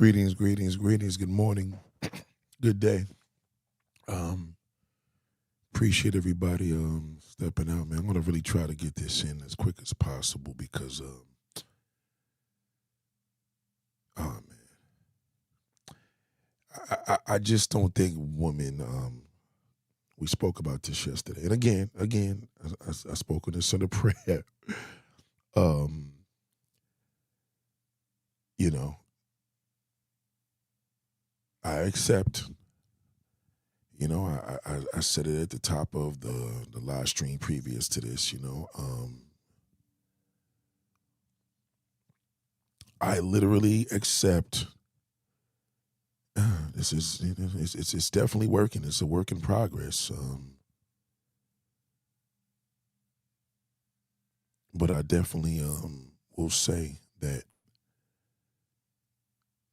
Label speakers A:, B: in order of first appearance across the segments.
A: Greetings, greetings, greetings. Good morning. Good day. Um, Appreciate everybody stepping out, man. I'm gonna really try to get this in as quick as possible because oh man, I just don't think women. We spoke about this yesterday, and again, I spoke on this in a prayer. Um, you know, I accept. I said it at the top of the live stream previous to this. I literally accept. This is it's definitely working. It's a work in progress. But I definitely will say that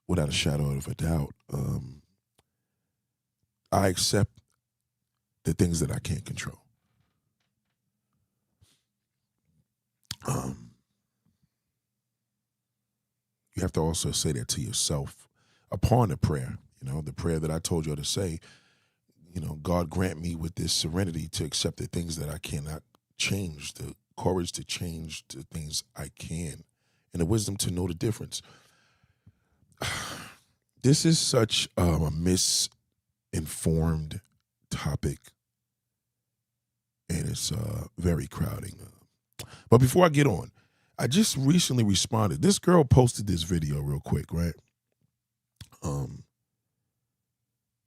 A: without a shadow of a doubt, I accept the things that I can't control. Um, you have to also say that to yourself upon the prayer. The prayer that I told you to say. God grant me with this serenity to accept the things that I cannot change, the courage to change the things I can, and the wisdom to know the difference. This is such a misinformed topic, and it's very crowding. But before I get on, I just recently responded. This girl posted this video real quick, right? On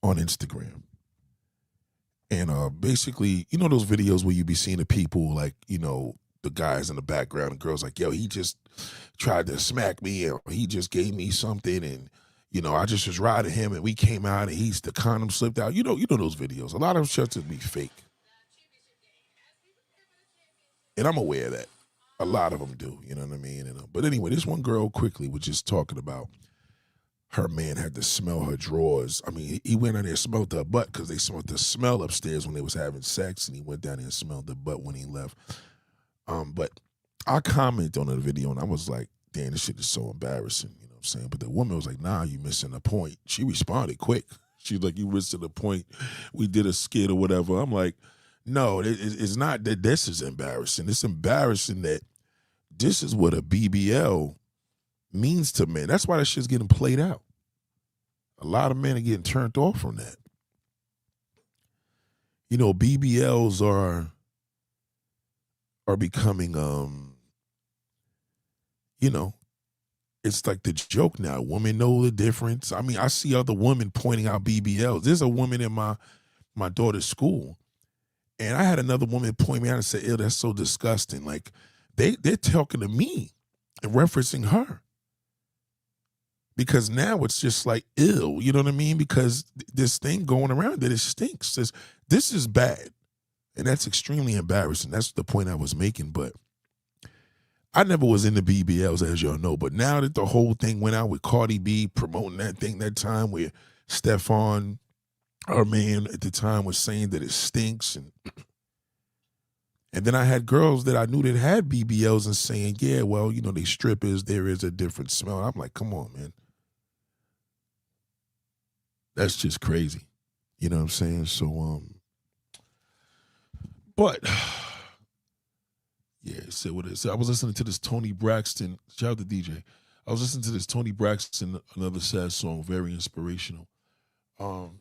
A: Instagram. And basically, those videos where you be seeing the people like, the guys in the background and girls like, yo, he just tried to smack me or he just gave me something and, I just was riding him and we came out and the condom slipped out. You know those videos. A lot of them shut to be fake. And I'm aware of that. A lot of them do, you know what I mean? But anyway, this one girl quickly was just talking about her man had to smell her drawers. I mean, he went in there and smelled her butt because they smelled the smell upstairs when they was having sex, and he went down there and smelled the butt when he left. But I commented on the video, and I was like, damn, this shit is so embarrassing, you know what I'm saying? But the woman was like, nah, you missing the point. She responded quick. She's like, you missing the point. We did a skit or whatever. I'm like, no, it's not that this is embarrassing. It's embarrassing that this is what a BBL means to men. That's why that shit's getting played out. A lot of men are getting turned off from that. BBLs are becoming it's like the joke now. Women know the difference. I mean, I see other women pointing out BBLs. There's a woman in my daughter's school, and I had another woman point me out and say, ew, that's so disgusting. Like they're talking to me and referencing her. Because now it's just like, ew, you know what I mean? Because this thing going around that it stinks. This is bad. And that's extremely embarrassing. That's the point I was making. But I never was into BBLs, as y'all know. But now that the whole thing went out with Cardi B promoting that thing that time where Stefan, our man at the time, was saying that it stinks. And then I had girls that I knew that had BBLs and saying, yeah, well, they strippers, there is a different smell. I'm like, come on, man. That's just crazy. You know what I'm saying? So, but yeah, so what is? I was listening to this Tony Braxton. Shout out to DJ. I was listening to this Tony Braxton, another sad song, very inspirational. Oh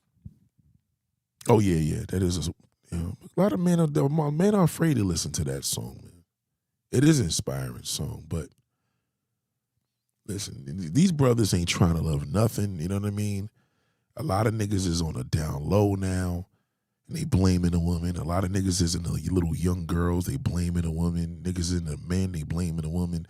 A: yeah, that is a lot of men are afraid to listen to that song, man. It is an inspiring song, but listen, these brothers ain't trying to love nothing. You know what I mean? A lot of niggas is on a down low now, and they blaming the woman. A lot of niggas is in the little young girls, they blaming the woman. Niggas in the men, they blaming the woman.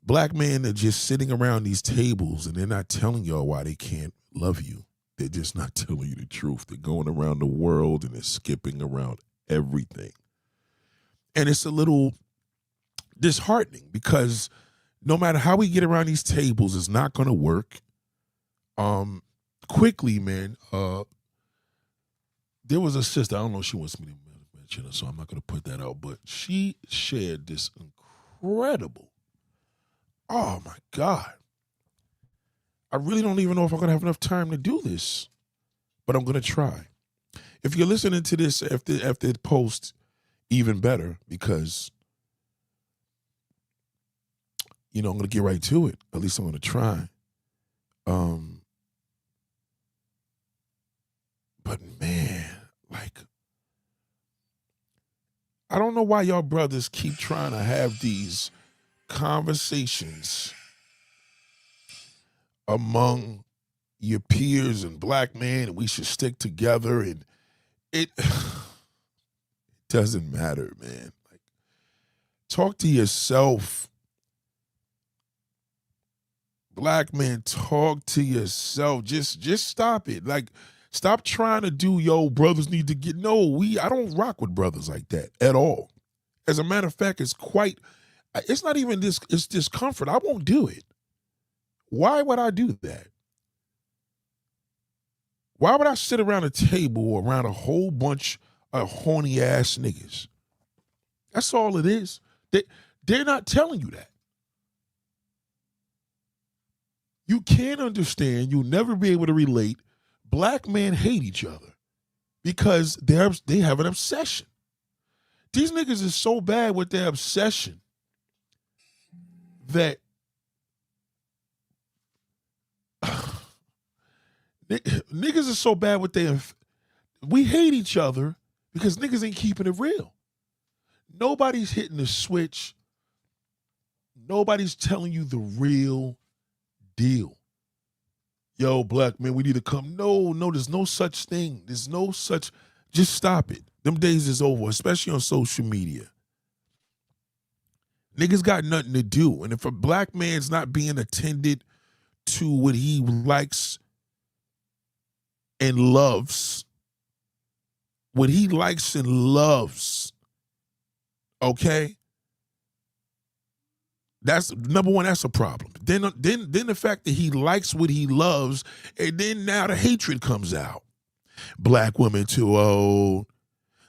A: Black men are just sitting around these tables, and they're not telling y'all why they can't love you. They're just not telling you the truth. They're going around the world, and they're skipping around everything. And it's a little disheartening because no matter how we get around these tables, it's not going to work. Quickly, man, there was a sister, I don't know if she wants me to mention her, so I'm not going to put that out, but she shared this incredible, oh my God. I really don't even know if I'm gonna have enough time to do this, but I'm gonna try. If you're listening to this after the post, even better, because I'm gonna get right to it. At least I'm gonna try. But man, like, I don't know why y'all brothers keep trying to have these conversations among your peers and black men, and we should stick together, and it doesn't matter, man. Like, talk to yourself. Black men, talk to yourself. Just stop it. Like, stop trying to do, brothers need to get. No, I don't rock with brothers like that at all. As a matter of fact, it's not even this, it's discomfort. I won't do it. Why would I do that? Why would I sit around a table around a whole bunch of horny ass niggas? That's all it is. They're not telling you that. You can't understand, you'll never be able to relate. Black men hate each other because they have an obsession. These niggas is so bad with their obsession that niggas are so bad with we hate each other because niggas ain't keeping it real. Nobody's hitting the switch. Nobody's telling you the real deal. Yo, black man, we need to come. No, there's no such thing. There's no such, just stop it. Them days is over, especially on social media. Niggas got nothing to do. And if a black man's not being attended to what he likes and loves, okay? That's number one. That's a problem. Then the fact that he likes what he loves, and then now the hatred comes out. Black women too old.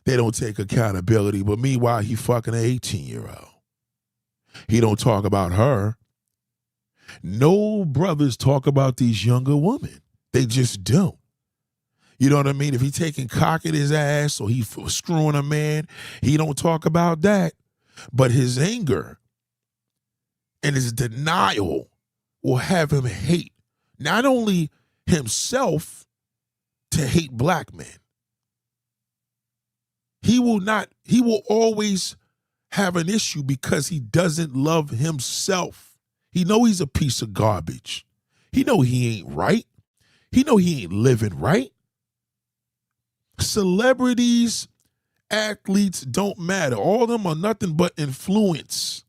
A: They don't take accountability. But meanwhile, he fucking an 18-year-old. He don't talk about her. No brothers talk about these younger women. They just don't. You know what I mean? If he taking cock at his ass or he screwing a man, he don't talk about that. But his anger and his denial will have him hate not only himself, to hate black men. He will always have an issue because he doesn't love himself. He know he's a piece of garbage. He know he ain't right. He know he ain't living right. Celebrities, athletes don't matter. All of them are nothing but influence.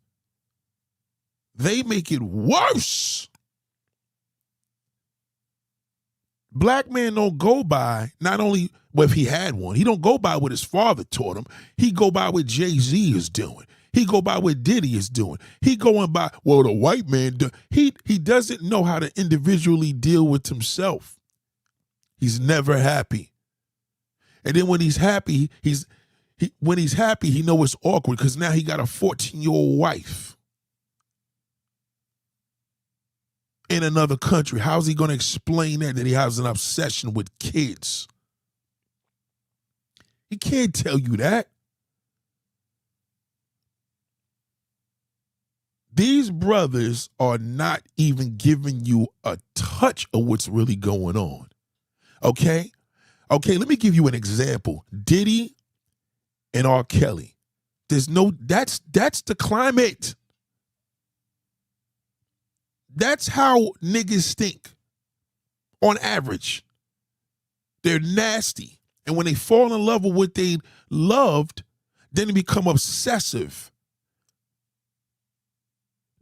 A: They make it worse. Black men don't go by, not only, well, if he had one, he don't go by what his father taught him. He go by what Jay-Z is doing. He go by what Diddy is doing. He going by, well, the white man, he doesn't know how to individually deal with himself. He's never happy. And then when he's happy, he know it's awkward because now he got a 14-year-old wife in another country. How's he going to explain that he has an obsession with kids? He can't tell you that. These brothers are not even giving you a touch of what's really going on. Okay? Okay, let me give you an example. Diddy and R. Kelly. That's the climate. That's how niggas think on average. They're nasty. And when they fall in love with what they loved, then they become obsessive.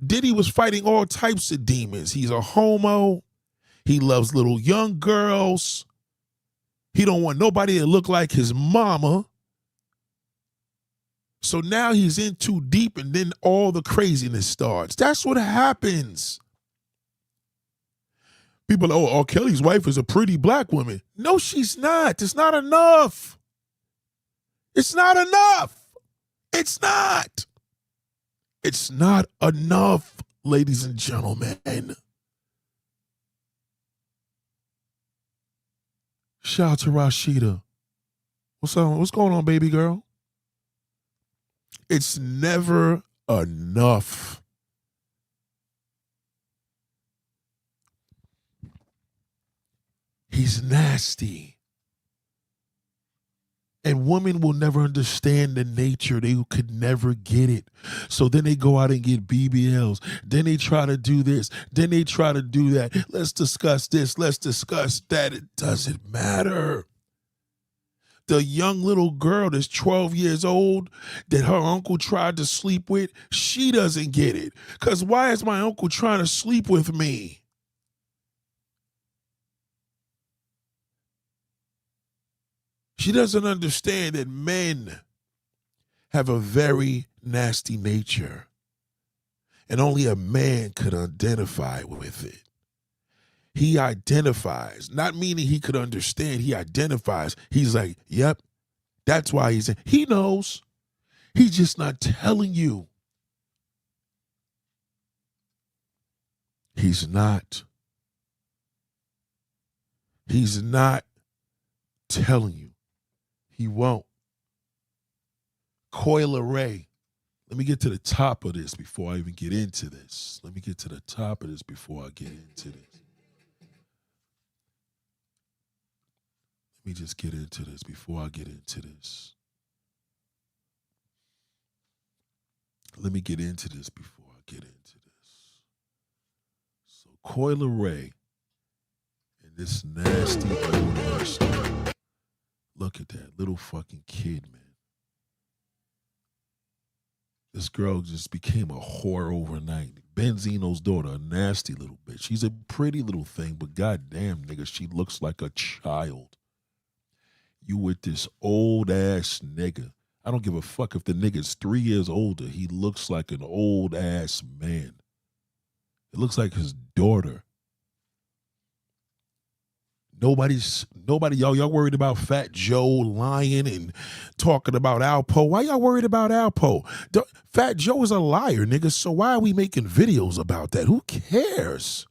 A: Diddy was fighting all types of demons. He's a homo. He loves little young girls. He don't want nobody to look like his mama. So now he's in too deep and then all the craziness starts. That's what happens. People, R. Kelly's wife is a pretty black woman. No, she's not. It's not enough. It's not enough. It's not. It's not enough, ladies and gentlemen. Shout out to Rashida. What's on? What's going on, baby girl? It's never enough. He's nasty. And women will never understand the nature. They could never get it. So then they go out and get BBLs. Then they try to do this. Then they try to do that. Let's discuss this. Let's discuss that. It doesn't matter. The young little girl that's 12 years old that her uncle tried to sleep with, she doesn't get it. Because why is my uncle trying to sleep with me? She doesn't understand that men have a very nasty nature, and only a man could identify with it. He identifies, not meaning he could understand, he identifies. He's like, yep, that's why he's in. He knows. He's just not telling you. He's not telling you. He won't. Coil Ray. Let me get to the top of this before I even get into this. Let me get to the top of this before I get into this. Let me just get into this before I get into this. Let me get into this before I get into this. So Coil Ray and this nasty old ass. Look at that little fucking kid, man. This girl just became a whore overnight. Benzino's daughter, a nasty little bitch. She's a pretty little thing, but goddamn, nigga, she looks like a child. You with this old ass nigga. I don't give a fuck if the nigga's 3 years older. He looks like an old ass man. It looks like his daughter. Nobody, y'all worried about Fat Joe lying and talking about Alpo. Why y'all worried about Alpo? Fat Joe is a liar, nigga, so why are we making videos about that? Who cares?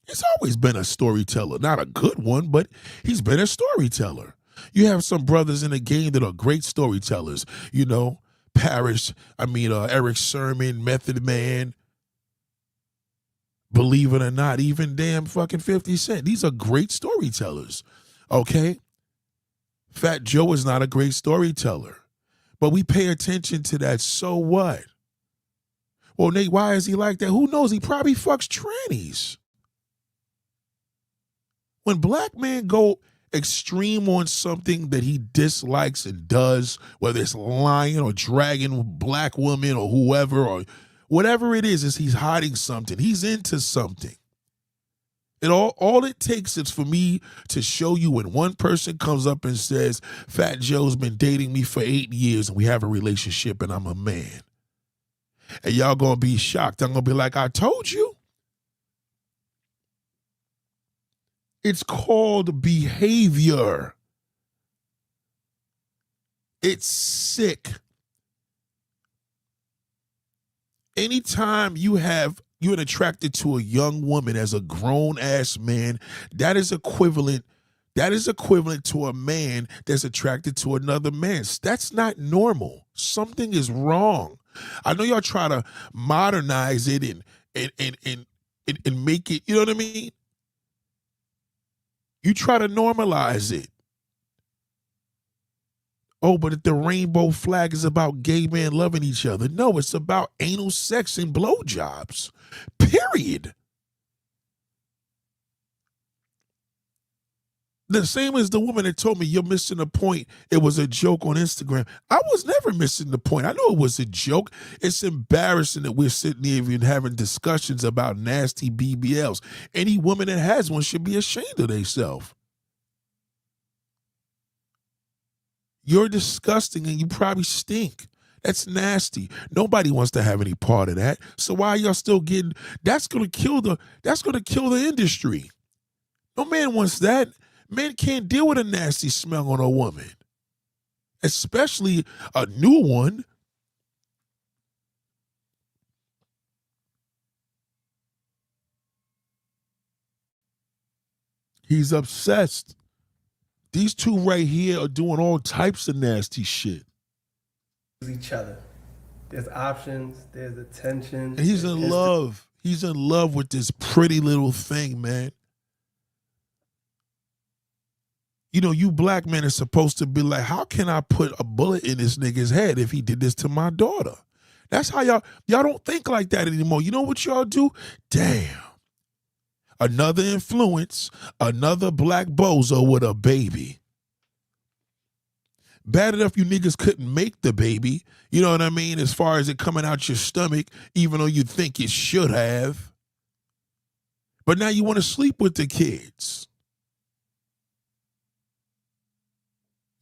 A: He's always been a storyteller. Not a good one, but he's been a storyteller. You have some brothers in the game that are great storytellers. You know, Eric Sermon, Method Man, believe it or not, even damn fucking 50 Cent. These are great storytellers, okay? Fat Joe is not a great storyteller, but we pay attention to that. So what? Well, Nate, why is he like that? Who knows? He probably fucks trannies. When black men go extreme on something that he dislikes and does, whether it's lying or dragging black women or whoever or whatever it is he's hiding something. He's into something. And all it takes is for me to show you when one person comes up and says, Fat Joe's been dating me for 8 years and we have a relationship and I'm a man. And y'all gonna be shocked. I'm gonna be like, I told you. It's called behavior. It's sick. Anytime you're attracted to a young woman as a grown ass man, that is equivalent to a man that's attracted to another man. That's not normal. Something is wrong. I know y'all try to modernize it and make it, you know what I mean? You try to normalize it. Oh, but the rainbow flag is about gay men loving each other. No, it's about anal sex and blowjobs. Period. The same as the woman that told me you're missing the point. It was a joke on Instagram. I was never missing the point. I know it was a joke. It's embarrassing that we're sitting here even having discussions about nasty BBLs. Any woman that has one should be ashamed of themselves. You're disgusting and you probably stink. That's nasty. Nobody wants to have any part of that. So why are y'all still getting? That's gonna kill the industry. No man wants that. Men can't deal with a nasty smell on a woman, especially a new one. He's obsessed. These two right here are doing all types of nasty shit.
B: Each other. There's options, there's attention.
A: And he's in love. He's in love with this pretty little thing, man. You know, you black men are supposed to be like, how can I put a bullet in this nigga's head if he did this to my daughter? That's how y'all don't think like that anymore. You know what y'all do? Damn. Another influence, another black bozo with a baby. Bad enough you niggas couldn't make the baby, you know what I mean, as far as it coming out your stomach, even though you think it should have. But now you want to sleep with the kids.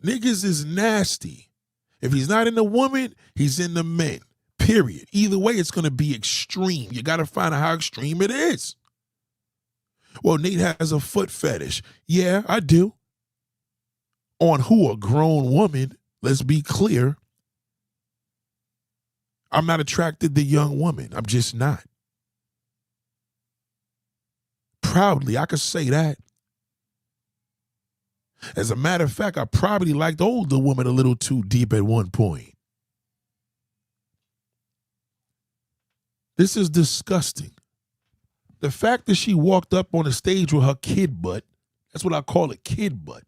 A: Niggas is nasty. If he's not in the woman, he's in the men, period. Either way, it's going to be extreme. You got to find out how extreme it is. Well, Nate has a foot fetish. Yeah, I do. On who? A grown woman. Let's be clear. I'm not attracted to young women. I'm just not. Proudly, I could say that. As a matter of fact, I probably liked older women a little too deep at one point. This is disgusting. The fact that she walked up on the stage with her kid butt, that's what I call it, kid butt.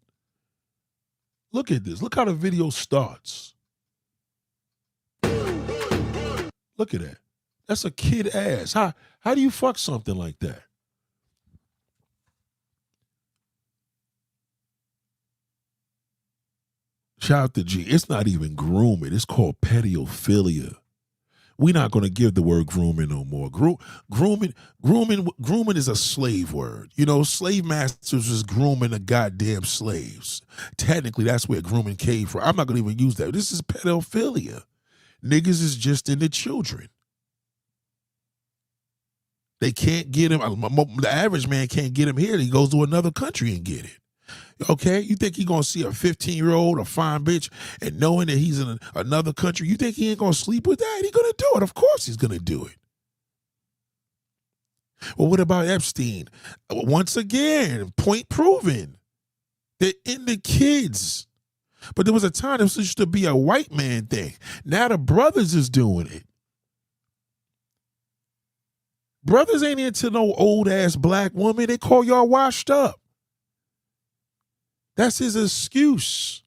A: Look at this. Look how the video starts. Look at that. That's a kid ass. How do you fuck something like that? Shout out to G. It's not even grooming. It's called pedophilia. We're not going to give the word grooming no more. Grooming is a slave word. You know, slave masters was grooming the goddamn slaves. Technically, that's where grooming came from. I'm not going to even use that. This is pedophilia. Niggas is just into children. They can't get him. The average man can't get him here. He goes to another country and get it. Okay, you think he gonna see a 15-year-old, a fine bitch, and knowing that he's in another country, you think he ain't gonna sleep with that? He gonna do it. Of course he's gonna do it. Well, what about Epstein? Once again, point proven. They're in the kids. But there was a time this used to be a white man thing. Now the brothers is doing it. Brothers ain't into no old-ass black woman. They call y'all washed up. That's his excuse.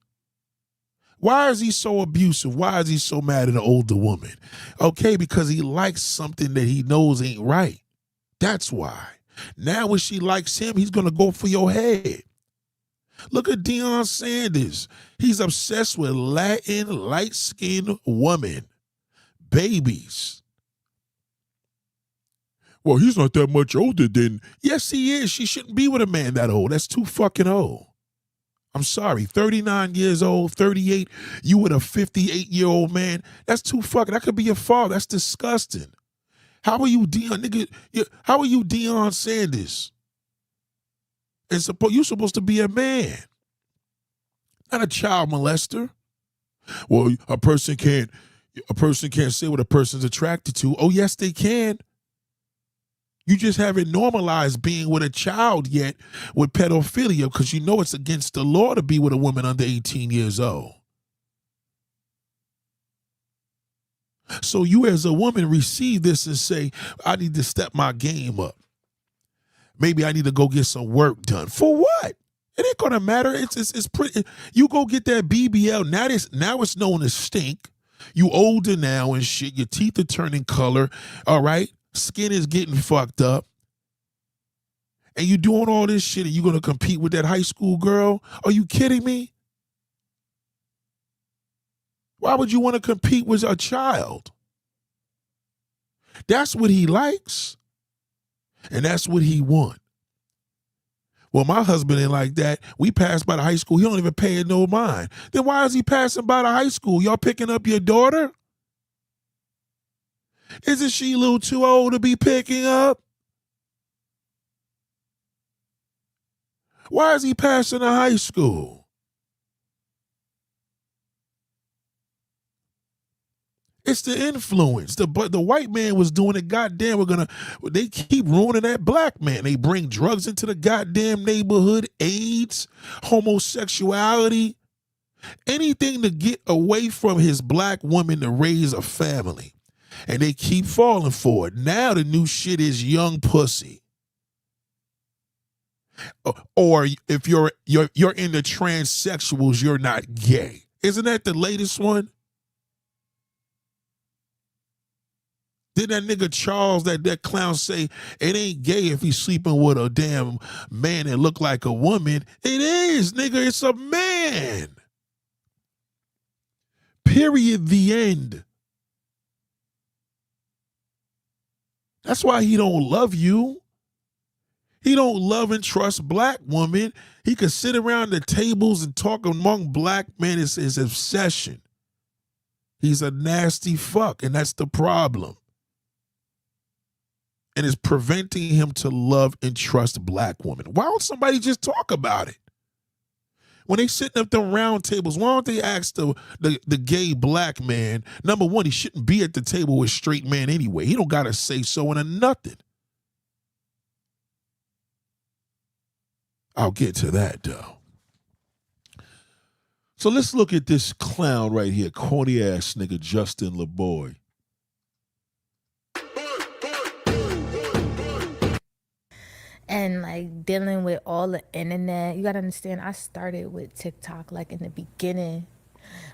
A: Why is he so abusive? Why is he so mad at an older woman? Okay, because he likes something that he knows ain't right. That's why. Now when she likes him, he's going to go for your head. Look at Deion Sanders. He's obsessed with Latin, light-skinned women. Babies. Well, he's not that much older than... Yes, he is. She shouldn't be with a man that old. That's too fucking old. I'm sorry, 39 years old, 38, you with a 58-year-old man, that's too fucking, that could be your father. That's disgusting. How are you Deion, nigga? How are you Deion Sanders? And you're supposed to be a man, not a child molester. Well, a person can't say what a person's attracted to. Oh, yes, they can. You just haven't normalized being with a child yet with pedophilia because you know it's against the law to be with a woman under 18 years old. So you as a woman receive this and say, I need to step my game up. Maybe I need to go get some work done. For what? It ain't gonna matter. It's pretty. You go get that BBL. Now it's known as stink. You older now and shit. Your teeth are turning color. All right. Skin is getting fucked up. And you doing all this shit and you gonna compete with that high school girl? Are you kidding me? Why would you want to compete with a child? That's what he likes. And that's what he want. Well, my husband ain't like that. We passed by the high school. He don't even pay it no mind. Then why is he passing by the high school? Y'all picking up your daughter? Isn't she a little too old to be picking up? Why is he passing the high school? It's the influence. But the white man was doing it. Goddamn, they keep ruining that black man. They bring drugs into the goddamn neighborhood, AIDS, homosexuality, anything to get away from his black woman to raise a family. And they keep falling for it. Now the new shit is young pussy. Or if you're into transsexuals, you're not gay. Isn't that the latest one? Did that nigga Charles, that clown, say it ain't gay if he's sleeping with a damn man that look like a woman? It is, nigga. It's a man. Period. The end. That's why he don't love you. He don't love and trust black women. He could sit around the tables and talk among black men. It's his obsession. He's a nasty fuck, and that's the problem. And it's preventing him to love and trust black women. Why don't somebody just talk about it? When they sitting up them round tables, why don't they ask the gay black man, number one, he shouldn't be at the table with straight man anyway. He don't got to say so into nothing. I'll get to that, though. So let's look at this clown right here, corny ass nigga Justin LaBoy.
C: And like dealing with all the internet, you gotta understand, I started with TikTok like in the beginning.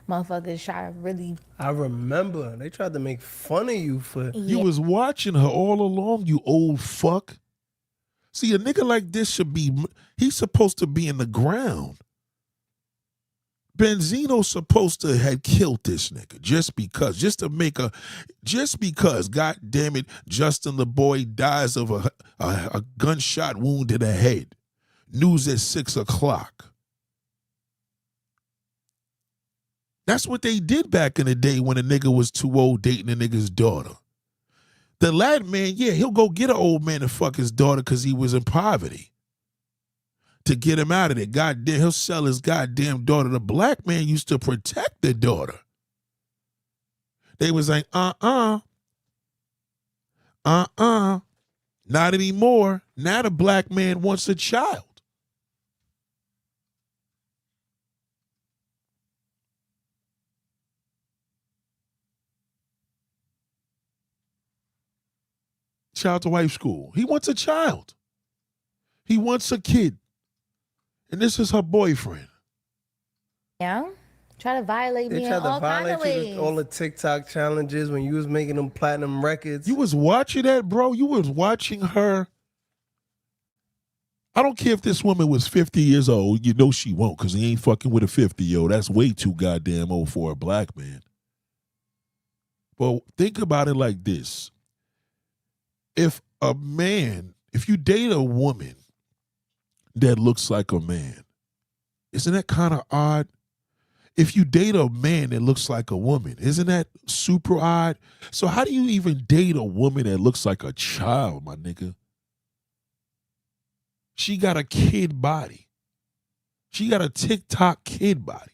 C: Motherfuckers try to really.
B: I remember they tried to make fun of you for.
A: You was watching her all along, you old fuck. See, a nigga like this he's supposed to be in the ground. Benzino's supposed to have killed this nigga just because, God damn it, Justin LaBoy dies of a gunshot wound to the head. News at 6 o'clock. That's what they did back in the day when a nigga was too old dating a nigga's daughter. The lad man, yeah, he'll go get an old man to fuck his daughter because he was in poverty. To get him out of there. Goddamn, he'll sell his goddamn daughter. The black man used to protect the daughter. They was like, not anymore. Now the black man wants a child. Child to wife school. He wants a child. He wants a kid. And this is her boyfriend.
C: Yeah, try to violate
B: They
C: me in
B: tried to
C: all kind of
B: violate you
C: ways.
B: with all the TikTok challenges when you was making them platinum records.
A: You was watching that, bro? You was watching her. I don't care if this woman was 50 years old. You know she won't because he ain't fucking with a 50-year-old. That's way too goddamn old for a black man. But think about it like this. If you date a woman that looks like a man, isn't that kind of odd? If you date a man that looks like a woman, isn't that super odd? So how do you even date a woman that looks like a child, my nigga? She got a kid body. She got a TikTok kid body.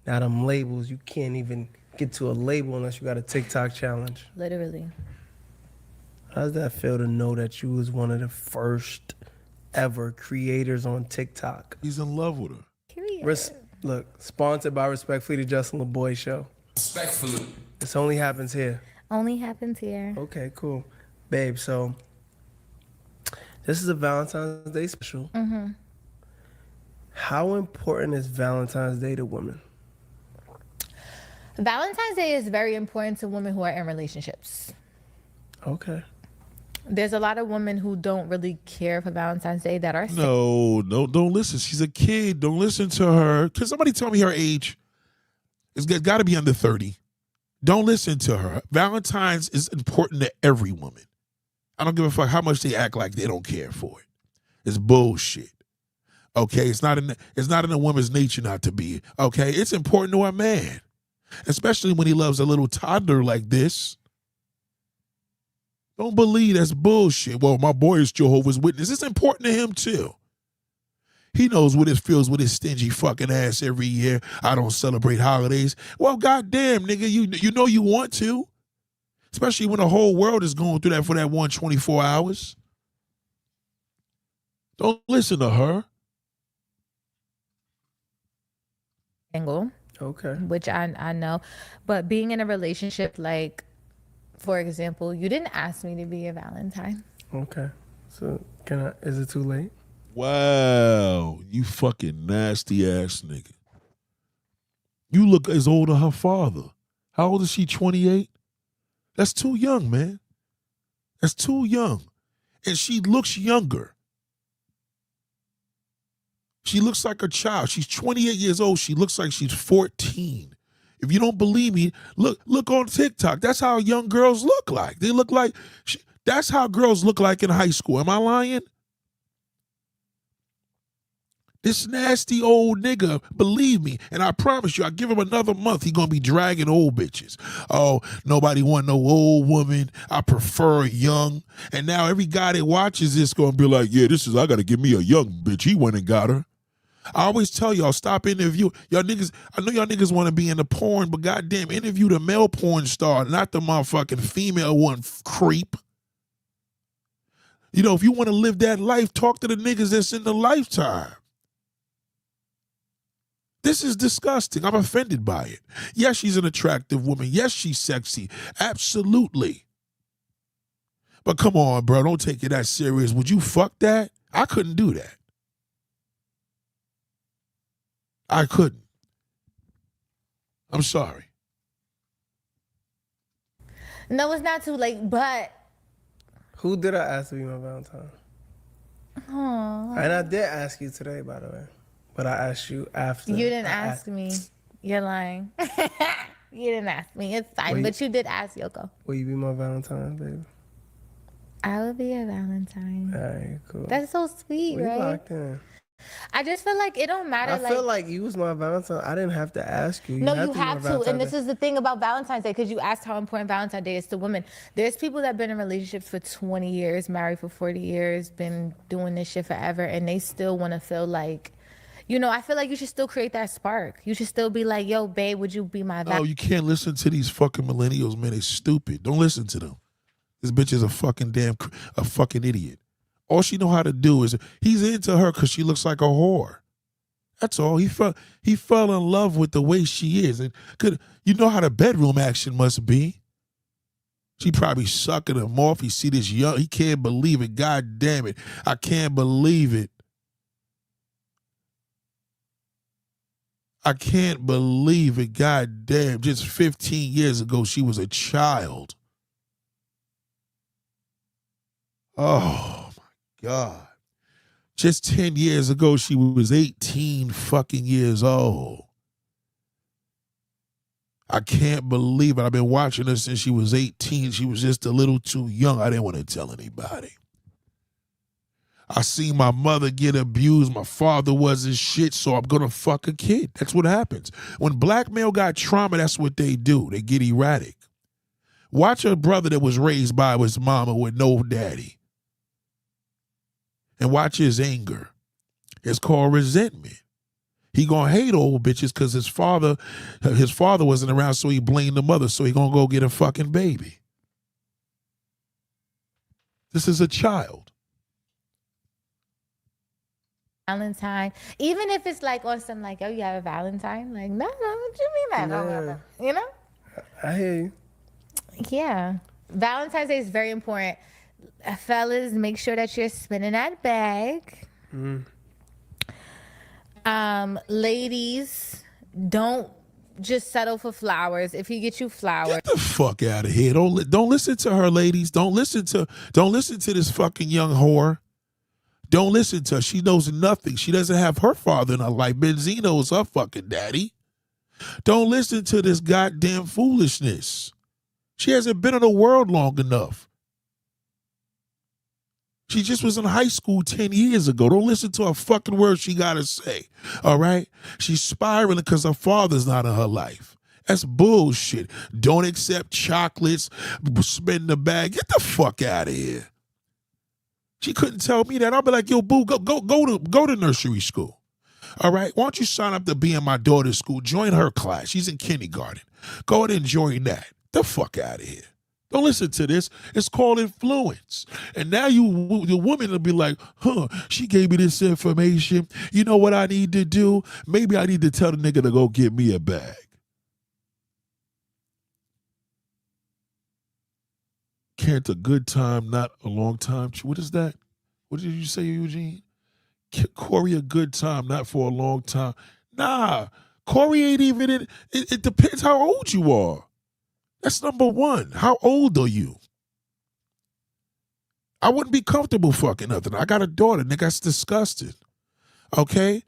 B: Now them labels, you can't even get to a label unless you got a TikTok challenge.
C: Literally.
B: How does that feel to know that you was one of the first ever creators on TikTok?
A: He's in love with her.
C: Period.
B: Look, sponsored by Respectfully the Justin LaBoy Show.
D: Respectfully.
B: This only happens here.
C: Only happens here.
B: Okay, cool. Babe, so this is a Valentine's Day special.
C: Mm-hmm.
B: How important is Valentine's Day to women?
C: Valentine's Day is very important to women who are in relationships.
B: Okay.
C: There's a lot of women who don't really care for Valentine's Day that are
A: No, don't listen. She's a kid. Don't listen to her. Can somebody tell me her age? It's got to be under 30. Don't listen to her. Valentine's is important to every woman. I don't give a fuck how much they act like they don't care for it. It's bullshit. Okay, it's not in a woman's nature not to be. Okay, it's important to a man, especially when he loves a little toddler like this. Don't believe that's bullshit. Well, my boy is Jehovah's Witness. It's important to him too. He knows what it feels with his stingy fucking ass every year. I don't celebrate holidays. Well, goddamn, nigga, you know you want to. Especially when the whole world is going through that for that 124 hours. Don't listen to her.
C: Angle.
B: Okay.
C: Which I know. But being in a relationship, like, for example, you didn't ask me to be your Valentine.
B: Okay. So is it too late?
A: Wow, you fucking nasty ass nigga. You look as old as her father. How old is she, 28? That's too young, man. That's too young. And she looks younger. She looks like a child. She's 28 years old. She looks like she's 14. If you don't believe me, look on TikTok. That's how young girls look like. They look like, that's how girls look like in high school. Am I lying? This nasty old nigga, believe me, and I promise you, I give him another month, he gonna be dragging old bitches. Oh, nobody want no old woman. I prefer young. And now every guy that watches this gonna be like, yeah, I gotta give me a young bitch. He went and got her. I always tell y'all, stop interview. Y'all niggas, I know y'all niggas want to be in the porn, but goddamn, interview the male porn star, not the motherfucking female one, creep. You know, if you want to live that life, talk to the niggas that's in the Lifetime. This is disgusting. I'm offended by it. Yes, she's an attractive woman. Yes, she's sexy. Absolutely. But come on, bro. Don't take it that serious. Would you fuck that? I couldn't do that. I couldn't. I'm sorry.
C: No, it's not too late, but...
B: Who did I ask to be my Valentine?
C: Oh,
B: And I did ask you today, by the way. But I asked you after.
C: you didn't ask me. You're lying. You didn't ask me. It's fine,
B: Well,
C: but you did ask Yoko.
B: Will you be my Valentine, baby?
C: I will be a Valentine.
B: All right, cool.
C: That's so sweet,
B: We
C: right?
B: locked in.
C: I just feel like it don't matter.
B: I feel like you was my Valentine. I didn't have to ask you.
C: No,
B: had
C: you
B: be my
C: have to.
B: Valentine
C: And this
B: Day.
C: is the thing about Valentine's Day, because you asked how important Valentine's Day is to women. There's people that have been in relationships for 20 years, married for 40 years, been doing this shit forever, and they still want to feel like, you know, I feel like you should still create that spark. You should still be like, yo, babe, would you be my
A: Oh, you can't listen to these fucking millennials, man. They stupid. Don't listen to them. This bitch is a fucking idiot. All she know how to do is, he's into her because she looks like a whore. That's all. He fell in love with the way she is. And you know how the bedroom action must be. She probably sucking him off. He see this young, he can't believe it. God damn it. I can't believe it. I can't believe it. God damn. Just 15 years ago, she was a child. Oh, my God. Just 10 years ago, she was 18 fucking years old. I can't believe it. I've been watching her since she was 18. She was just a little too young. I didn't want to tell anybody. I seen my mother get abused. My father wasn't shit, so I'm going to fuck a kid. That's what happens. When black male got trauma, that's what they do. They get erratic. Watch a brother that was raised by his mama with no daddy. And watch his anger. It's called resentment. He gonna hate old bitches because his father wasn't around, so he blamed the mother, so he gonna go get a fucking baby. This is a child.
C: Valentine, even if it's like on some like, oh, you have a Valentine, like, no, what you mean that?
B: Yeah.
C: You know?
B: I hear you.
C: Yeah. Valentine's Day is very important. Fellas, make sure that you're spinning that bag. Ladies, don't just settle for flowers. If he gets you flowers,
A: Get the fuck out of here. Don't listen to her, ladies. Don't listen to this fucking young whore. Don't listen to her. She knows nothing. She doesn't have her father in her life. Benzino is her fucking daddy. Don't listen to this goddamn foolishness. She hasn't been in the world long enough. She just was in high school 10 years ago. Don't listen to a fucking word she got to say, all right? She's spiraling because her father's not in her life. That's bullshit. Don't accept chocolates, spend the bag. Get the fuck out of here. She couldn't tell me that. I'll be like, yo, boo, go to nursery school. All right? Why don't you sign up to be in my daughter's school? Join her class. She's in kindergarten. Go ahead and join that. The fuck out of here. Don't listen to this. It's called influence. And now the woman will be like, she gave me this information. You know what I need to do? Maybe I need to tell the nigga to go get me a bag. Can't a good time, not a long time? What is that? What did you say, Eugene? Corey, a good time, not for a long time. Nah, Corey ain't even in. It depends how old you are. That's number one. How old are you? I wouldn't be comfortable fucking nothing. I got a daughter, nigga. That's disgusting. Okay?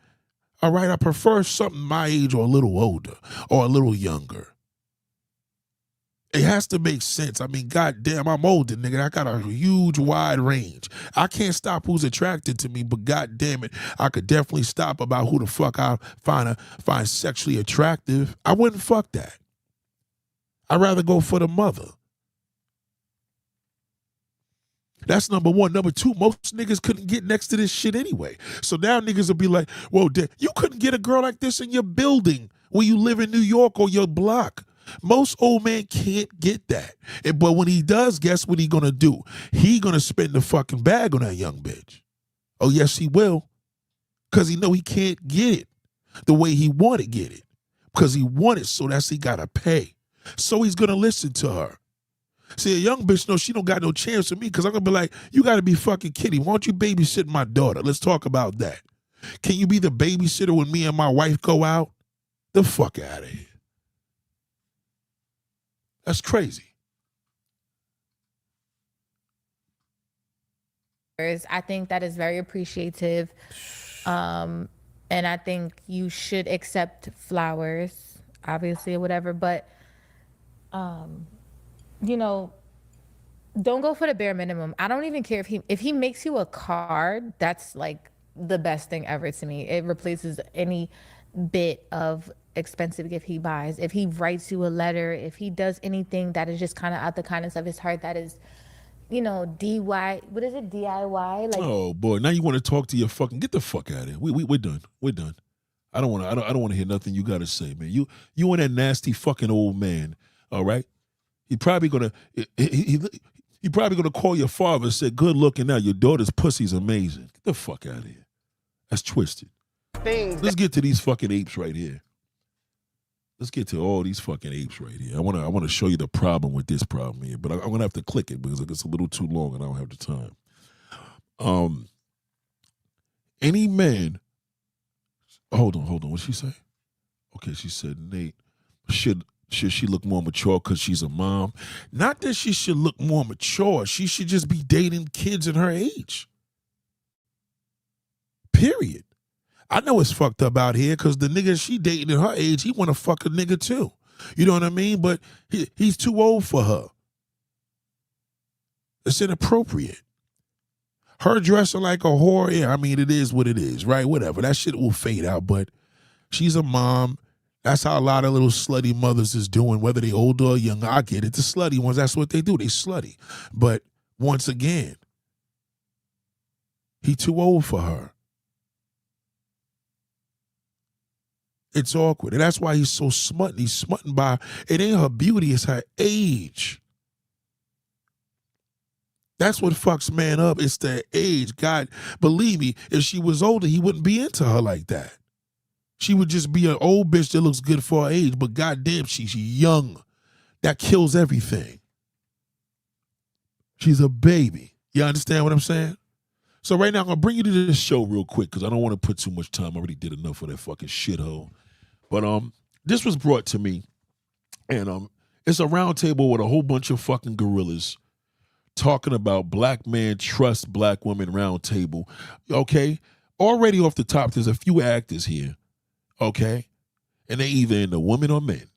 A: All right, I prefer something my age or a little older or a little younger. It has to make sense. I mean, goddamn, I'm older, nigga. I got a huge, wide range. I can't stop who's attracted to me, but goddamn it, I could definitely stop about who the fuck I find sexually attractive. I wouldn't fuck that. I'd rather go for the mother. That's number one. Number two, most niggas couldn't get next to this shit anyway. So now niggas will be like, well, you couldn't get a girl like this in your building when you live in New York or your block. Most old man can't get that. But when he does, guess what he gonna do? He gonna spend the fucking bag on that young bitch. Oh, yes, he will. Because he know he can't get it the way he want to get it. Because he want it, so that's he gotta pay. So he's gonna listen to her. See, a young bitch knows she don't got no chance with me because I'm gonna be like, you gotta be fucking kidding. Why don't you babysit my daughter? Let's talk about that. Can you be the babysitter when me and my wife go out? The fuck out of here. That's crazy.
C: I think that is very appreciative. And I think you should accept flowers, obviously, or whatever. But, you know, don't go for the bare minimum. I don't even care if he makes you a card, that's like the best thing ever to me. It replaces any bit of expensive gift he buys. If he writes you a letter, if he does anything that is just kind of out the kindness of his heart, that is, you know, what is it, DIY? Like,
A: oh boy, now you want to talk to your fucking, get the fuck out of here. We're done. We're done. I don't want to hear nothing you got to say, man. You and that nasty fucking old man, all right? He probably gonna call your father and say, good looking out, your daughter's pussy's amazing. Get the fuck out of here. That's twisted. Let's get to these fucking apes right here. Let's get to all these fucking apes right here. I want to show you the problem with this problem here, but I'm going to have to click it because it's a little too long and I don't have the time. Any man, hold on. What'd she say? Okay, she said, Nate, should she look more mature because she's a mom? Not that she should look more mature. She should just be dating kids in her age. Period. I know it's fucked up out here because the nigga she dating at her age, he want to fuck a nigga too. You know what I mean? But he's too old for her. It's inappropriate. Her dressing like a whore, yeah, I mean, it is what it is, right? Whatever. That shit will fade out, but she's a mom. That's how a lot of little slutty mothers is doing, whether they older or younger. I get it. The slutty ones, that's what they do. They slutty. But once again, he too old for her. It's awkward. And that's why he's so smutting. He's smutting by, it ain't her beauty, it's her age. That's what fucks man up. It's their age. God, believe me, if she was older, he wouldn't be into her like that. She would just be an old bitch that looks good for her age, but goddamn, she's young. That kills everything. She's a baby. You understand what I'm saying? So right now, I'm going to bring you to this show real quick because I don't want to put too much time. I already did enough of that fucking shithole. But this was brought to me, and it's a round table with a whole bunch of fucking gorillas talking about black man trust black women round table. Okay? Already off the top, there's a few actors here. Okay? And they either into women or men.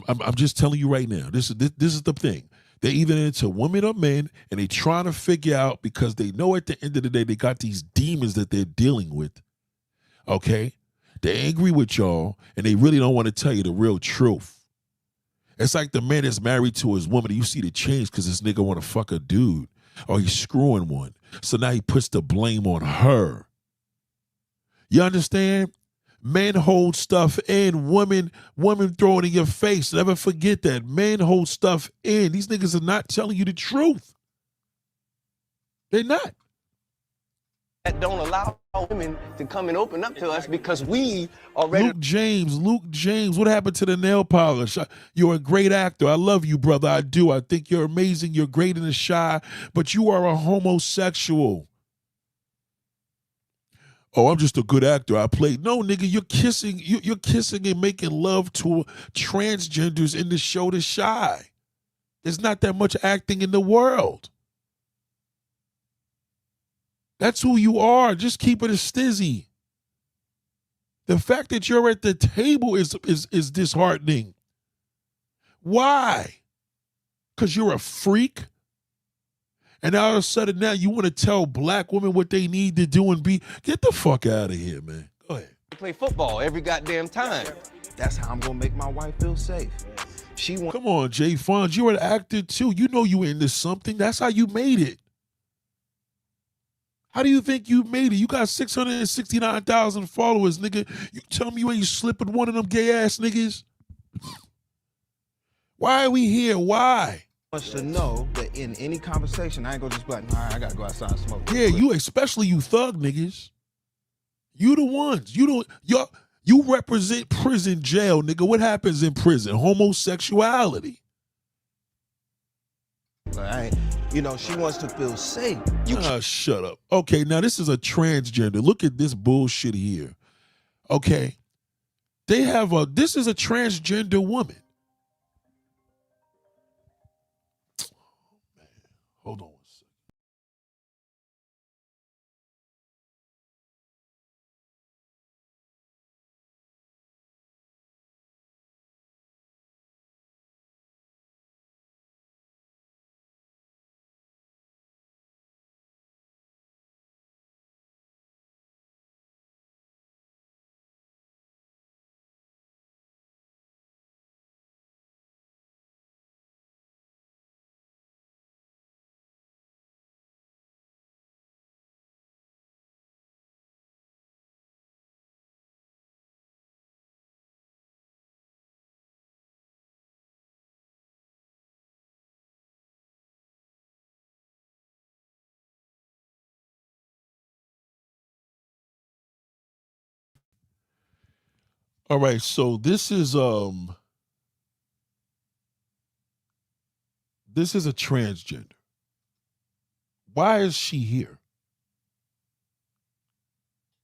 A: I'm just telling you right now. This is the thing. They're either into women or men, and they trying to figure out because they know at the end of the day they got these demons that they're dealing with. Okay? They're angry with y'all, and they really don't want to tell you the real truth. It's like the man that's married to his woman, and you see the change because this nigga want to fuck a dude, or he's screwing one. So now he puts the blame on her. You understand? Men hold stuff in, women throw it in your face. Never forget that. Men hold stuff in. These niggas are not telling you the truth. They're not.
D: That don't allow women to come and open up to us because we already.
A: Luke James, what happened to the nail polish? You're a great actor. I love you, brother. I do. I think you're amazing. You're great in the shy, but you are a homosexual. Oh, I'm just a good actor. I played. No, nigga, you're kissing. You're kissing and making love to transgenders in the show The Shy. There's not that much acting in the world. That's who you are. Just keep it a stizzy. The fact that you're at the table is disheartening. Why? Because you're a freak? And all of a sudden now you want to tell black women what they need to do and be. Get the fuck out of here, man. Go ahead.
D: Play football every goddamn time.
E: That's how I'm gonna make my wife feel safe. She wants.
A: Come on, Jay Fonz. You're an actor too. You know you into something. That's how you made it. How do you think you made it? You got 669,000 followers, nigga. You tell me you ain't slipping one of them gay ass niggas? Why are we here? Why?
E: Wants to know that in any conversation, I ain't gonna just be like, nah, I gotta go outside and smoke.
A: Yeah, you especially you thug niggas. You the ones. You represent prison jail, nigga. What happens in prison? Homosexuality.
E: She wants to feel safe.
A: Shut up. Okay, now this is a transgender. Look at this bullshit here. Okay. This is a transgender woman. Man, hold on one second. All right, so this is a transgender. Why is she here?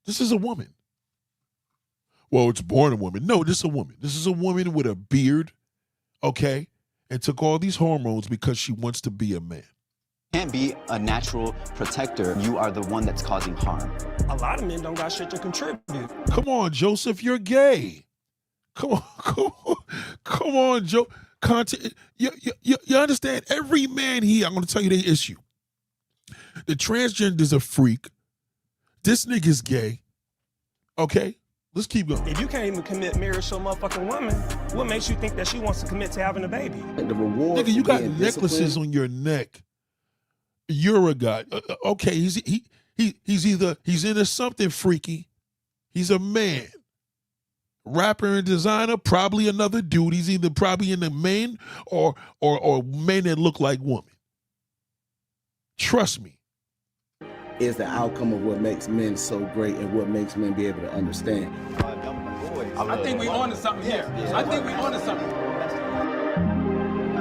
A: This is a woman. Well, it's born a woman. No, this is a woman. This is a woman with a beard, okay, and took all these hormones because she wants to be a man.
F: Can't be a natural protector. You are the one that's causing harm.
G: A lot of men don't got shit to contribute.
A: Come on, Joseph, you're gay. Come on, Joe. You understand? Every man here, I'm going to tell you the issue. The transgender's a freak. This nigga's gay. Okay, let's keep going.
G: If you can't even commit marriage to a motherfucking woman, what makes you think that she wants to commit to having a baby?
E: The reward.
A: Nigga, you got necklaces on your neck. You're a guy. Okay, he's into something freaky. He's a man. Rapper and designer, probably another dude. He's either probably into men or men that look like women. Trust me.
H: Is the outcome of what makes men so great and what makes men be able to understand.
I: I think we on to something here. I think we on to something.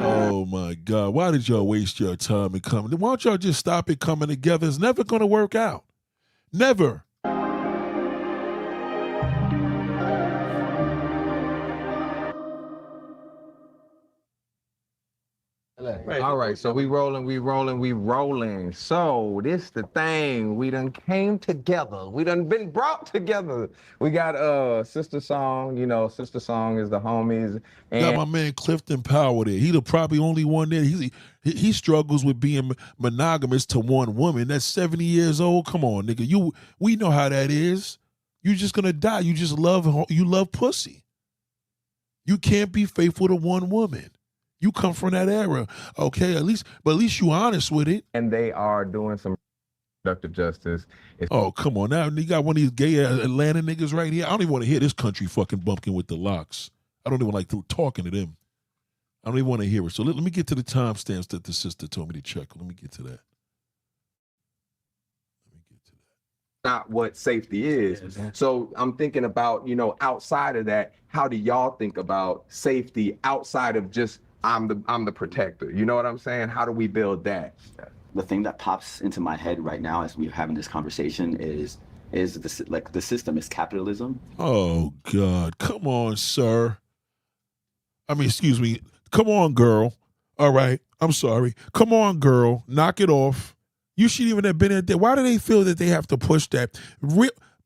A: Oh my God. Why did y'all waste your time in coming? Why don't y'all just stop it coming together? It's never going to work out. Never.
J: All right, so we rolling. So this the thing. We done came together. We done been brought together. We got Sister Song, Sister Song is the homies. And
A: Got my man Clifton Power there. He the probably only one there. He struggles with being monogamous to one woman. That's 70 years old. Come on, nigga. We know how that is. You just gonna die. You love pussy. You can't be faithful to one woman. You come from that era, okay? At least you honest with it.
J: they are doing some reproductive justice.
A: Oh, come on now. You got one of these gay Atlanta niggas right here. I don't even want to hear this country fucking bumpkin with the locks. I don't even like talking to them. I don't even want to hear it. So let me get to the timestamps that the sister told me to check. Let me get to that.
J: Not what safety is. So I'm thinking about, outside of that, how do y'all think about safety outside of just I'm the protector? You know what I'm saying? How do we build that?
F: The thing that pops into my head right now as we're having this conversation is the system is capitalism.
A: Oh God, come on, sir. I mean, excuse me. Come on, girl. All right, I'm sorry. Come on, girl. Knock it off. You shouldn't even have been at that. Why do they feel that they have to push that?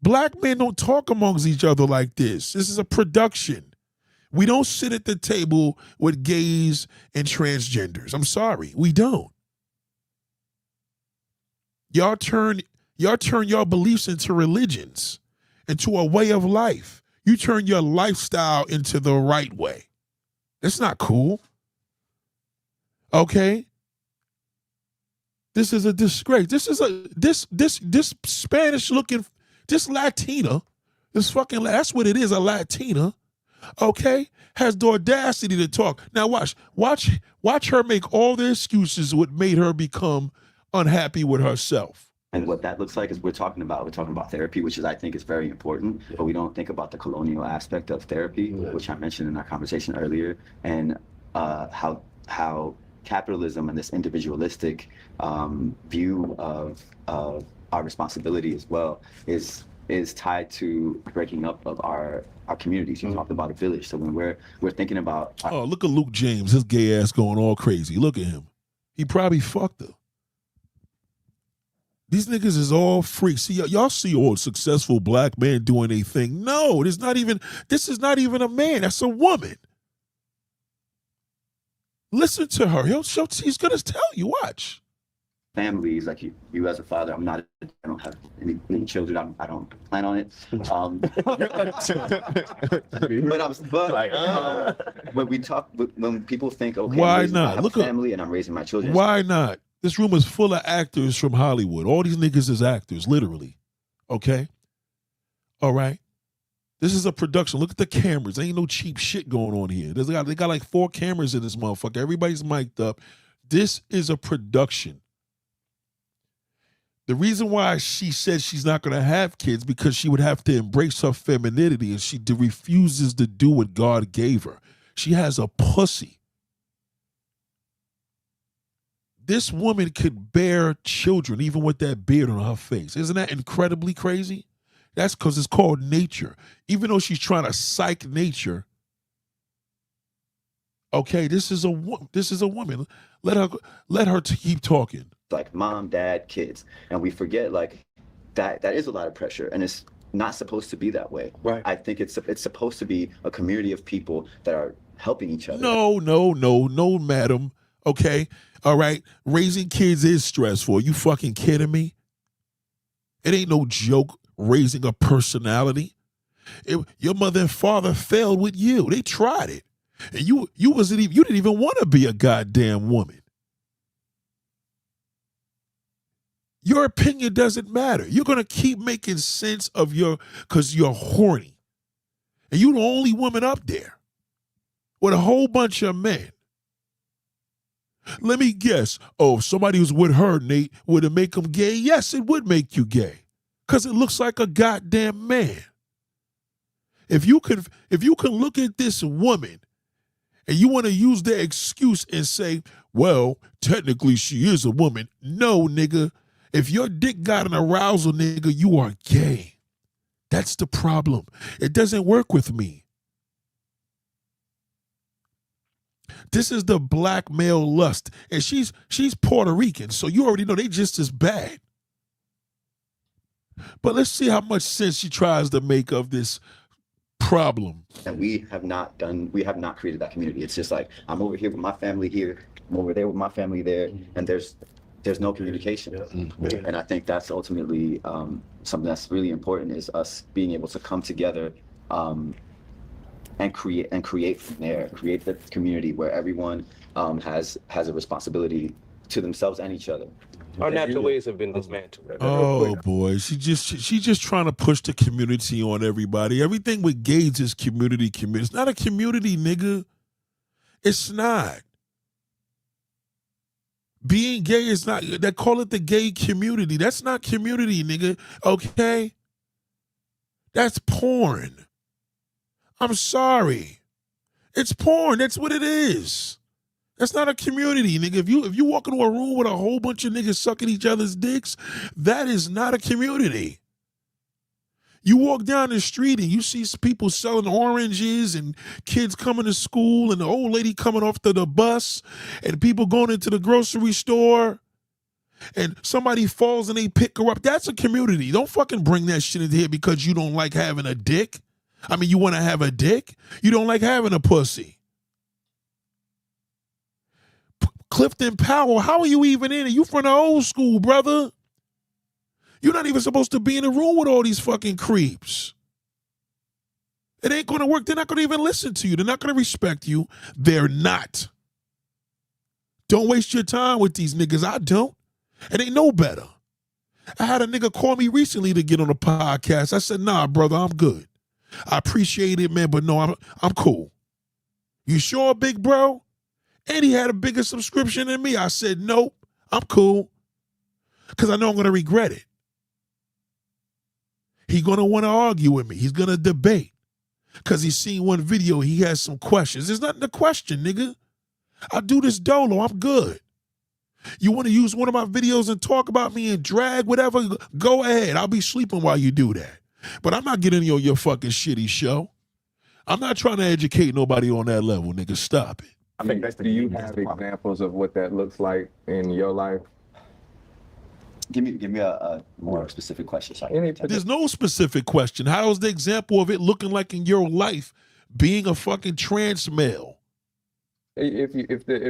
A: Black men don't talk amongst each other like this. This is a production. We don't sit at the table with gays and transgenders. I'm sorry, we don't. Y'all turn your beliefs into religions, into a way of life. You turn your lifestyle into the right way. That's not cool. Okay? This is a disgrace. This is this Spanish looking, this Latina, that's what it is, a Latina, okay, has the audacity to talk. Now watch her make all the excuses what made her become unhappy with herself.
F: And what that looks like is we're talking about therapy, which I think is very important, but we don't think about the colonial aspect of therapy, which I mentioned in our conversation earlier, and how capitalism and this individualistic view of our responsibility as well is tied to breaking up of our communities. You talked about a village, so when we're thinking about
A: look at Luke James, his gay ass going all crazy. Look at him. He probably fucked her. These niggas is all freaks. See, y'all see all successful black men doing a thing. No, this is not even a man. That's a woman. Listen to her. He's gonna tell you. Watch.
F: Families like you as a father. I don't have any children. I don't plan on it. When people think, okay,
A: why not?
F: I have a family and I'm raising my children.
A: Why not? This room is full of actors from Hollywood. All these niggas is actors, literally. Okay? All right? This is a production. Look at the cameras. There ain't no cheap shit going on here. They got like 4 cameras in this motherfucker. Everybody's mic'd up. This is a production. The reason why she said she's not going to have kids because she would have to embrace her femininity and she refuses to do what God gave her. She has a pussy. This woman could bear children even with that beard on her face. Isn't that incredibly crazy? That's because it's called nature. Even though she's trying to psych nature, okay, this is a woman. Let her keep talking.
F: Like mom, dad, kids, and we forget like that is a lot of pressure, and it's not supposed to be that way.
A: Right.
F: I think it's supposed to be a community of people that are helping each other.
A: No, madam. Okay, all right. Raising kids is stressful. Are you fucking kidding me? It ain't no joke. Raising a personality. Your mother and father failed with you. They tried it, and you didn't even want to be a goddamn woman. Your opinion doesn't matter. You're gonna keep making sense of because you're horny, and you're the only woman up there with a whole bunch of men. Let me guess. Oh, if somebody was with her, Nate, would it make him gay? Yes, it would make you gay. Because it looks like a goddamn man. If you can look at this woman and you want to use their excuse and say, well, technically she is a woman. No, nigga. If your dick got an arousal, nigga, you are gay. That's the problem. It doesn't work with me. This is the black male lust. And she's Puerto Rican, so you already know they just as bad. But let's see how much sense she tries to make of this problem.
F: And we have not created that community. It's just like, I'm over here with my family here, I'm over there with my family there, and there's no communication. And I think that's ultimately something that's really important, is us being able to come together and create from there, create the community where everyone has a responsibility to themselves and each other.
G: Our natural ways have been dismantled.
A: Oh boy, she just trying to push the community on everybody. Everything with gays is community. It's not a community, nigga. It's not. Being gay is not. They call it the gay community. That's not community, nigga. Okay, that's porn. I'm sorry, it's porn. That's what it is. That's not a community, nigga. If you walk into a room with a whole bunch of niggas sucking each other's dicks, that is not a community. You walk down the street and you see people selling oranges and kids coming to school and the old lady coming off to the bus and people going into the grocery store and somebody falls and they pick her up. That's a community. Don't fucking bring that shit into here because you don't like having a dick. I mean, you want to have a dick? You don't like having a pussy. Clifton Powell, how are you even in it? You from the old school, brother. You're not even supposed to be in the room with all these fucking creeps. It ain't going to work. They're not going to even listen to you. They're not going to respect you. They're not. Don't waste your time with these niggas. I don't. It ain't no better. I had a nigga call me recently to get on the podcast. I said, nah, brother, I'm good. I appreciate it, man, but no, I'm cool. You sure, big bro? And he had a bigger subscription than me. I said, nope, I'm cool. Because I know I'm going to regret it. He's going to want to argue with me. He's going to debate. Because he's seen one video, he has some questions. There's nothing to question, nigga. I do this dolo. I'm good. You want to use one of my videos and talk about me and drag, whatever, go ahead. I'll be sleeping while you do that. But I'm not getting on your fucking shitty show. I'm not trying to educate nobody on that level, nigga. Stop it.
J: I think that's do you have examples of what that looks like in your life?
F: Give me a more specific question. Sorry.
A: There's no specific question. How is the example of it looking like in your life being a fucking trans male?
J: If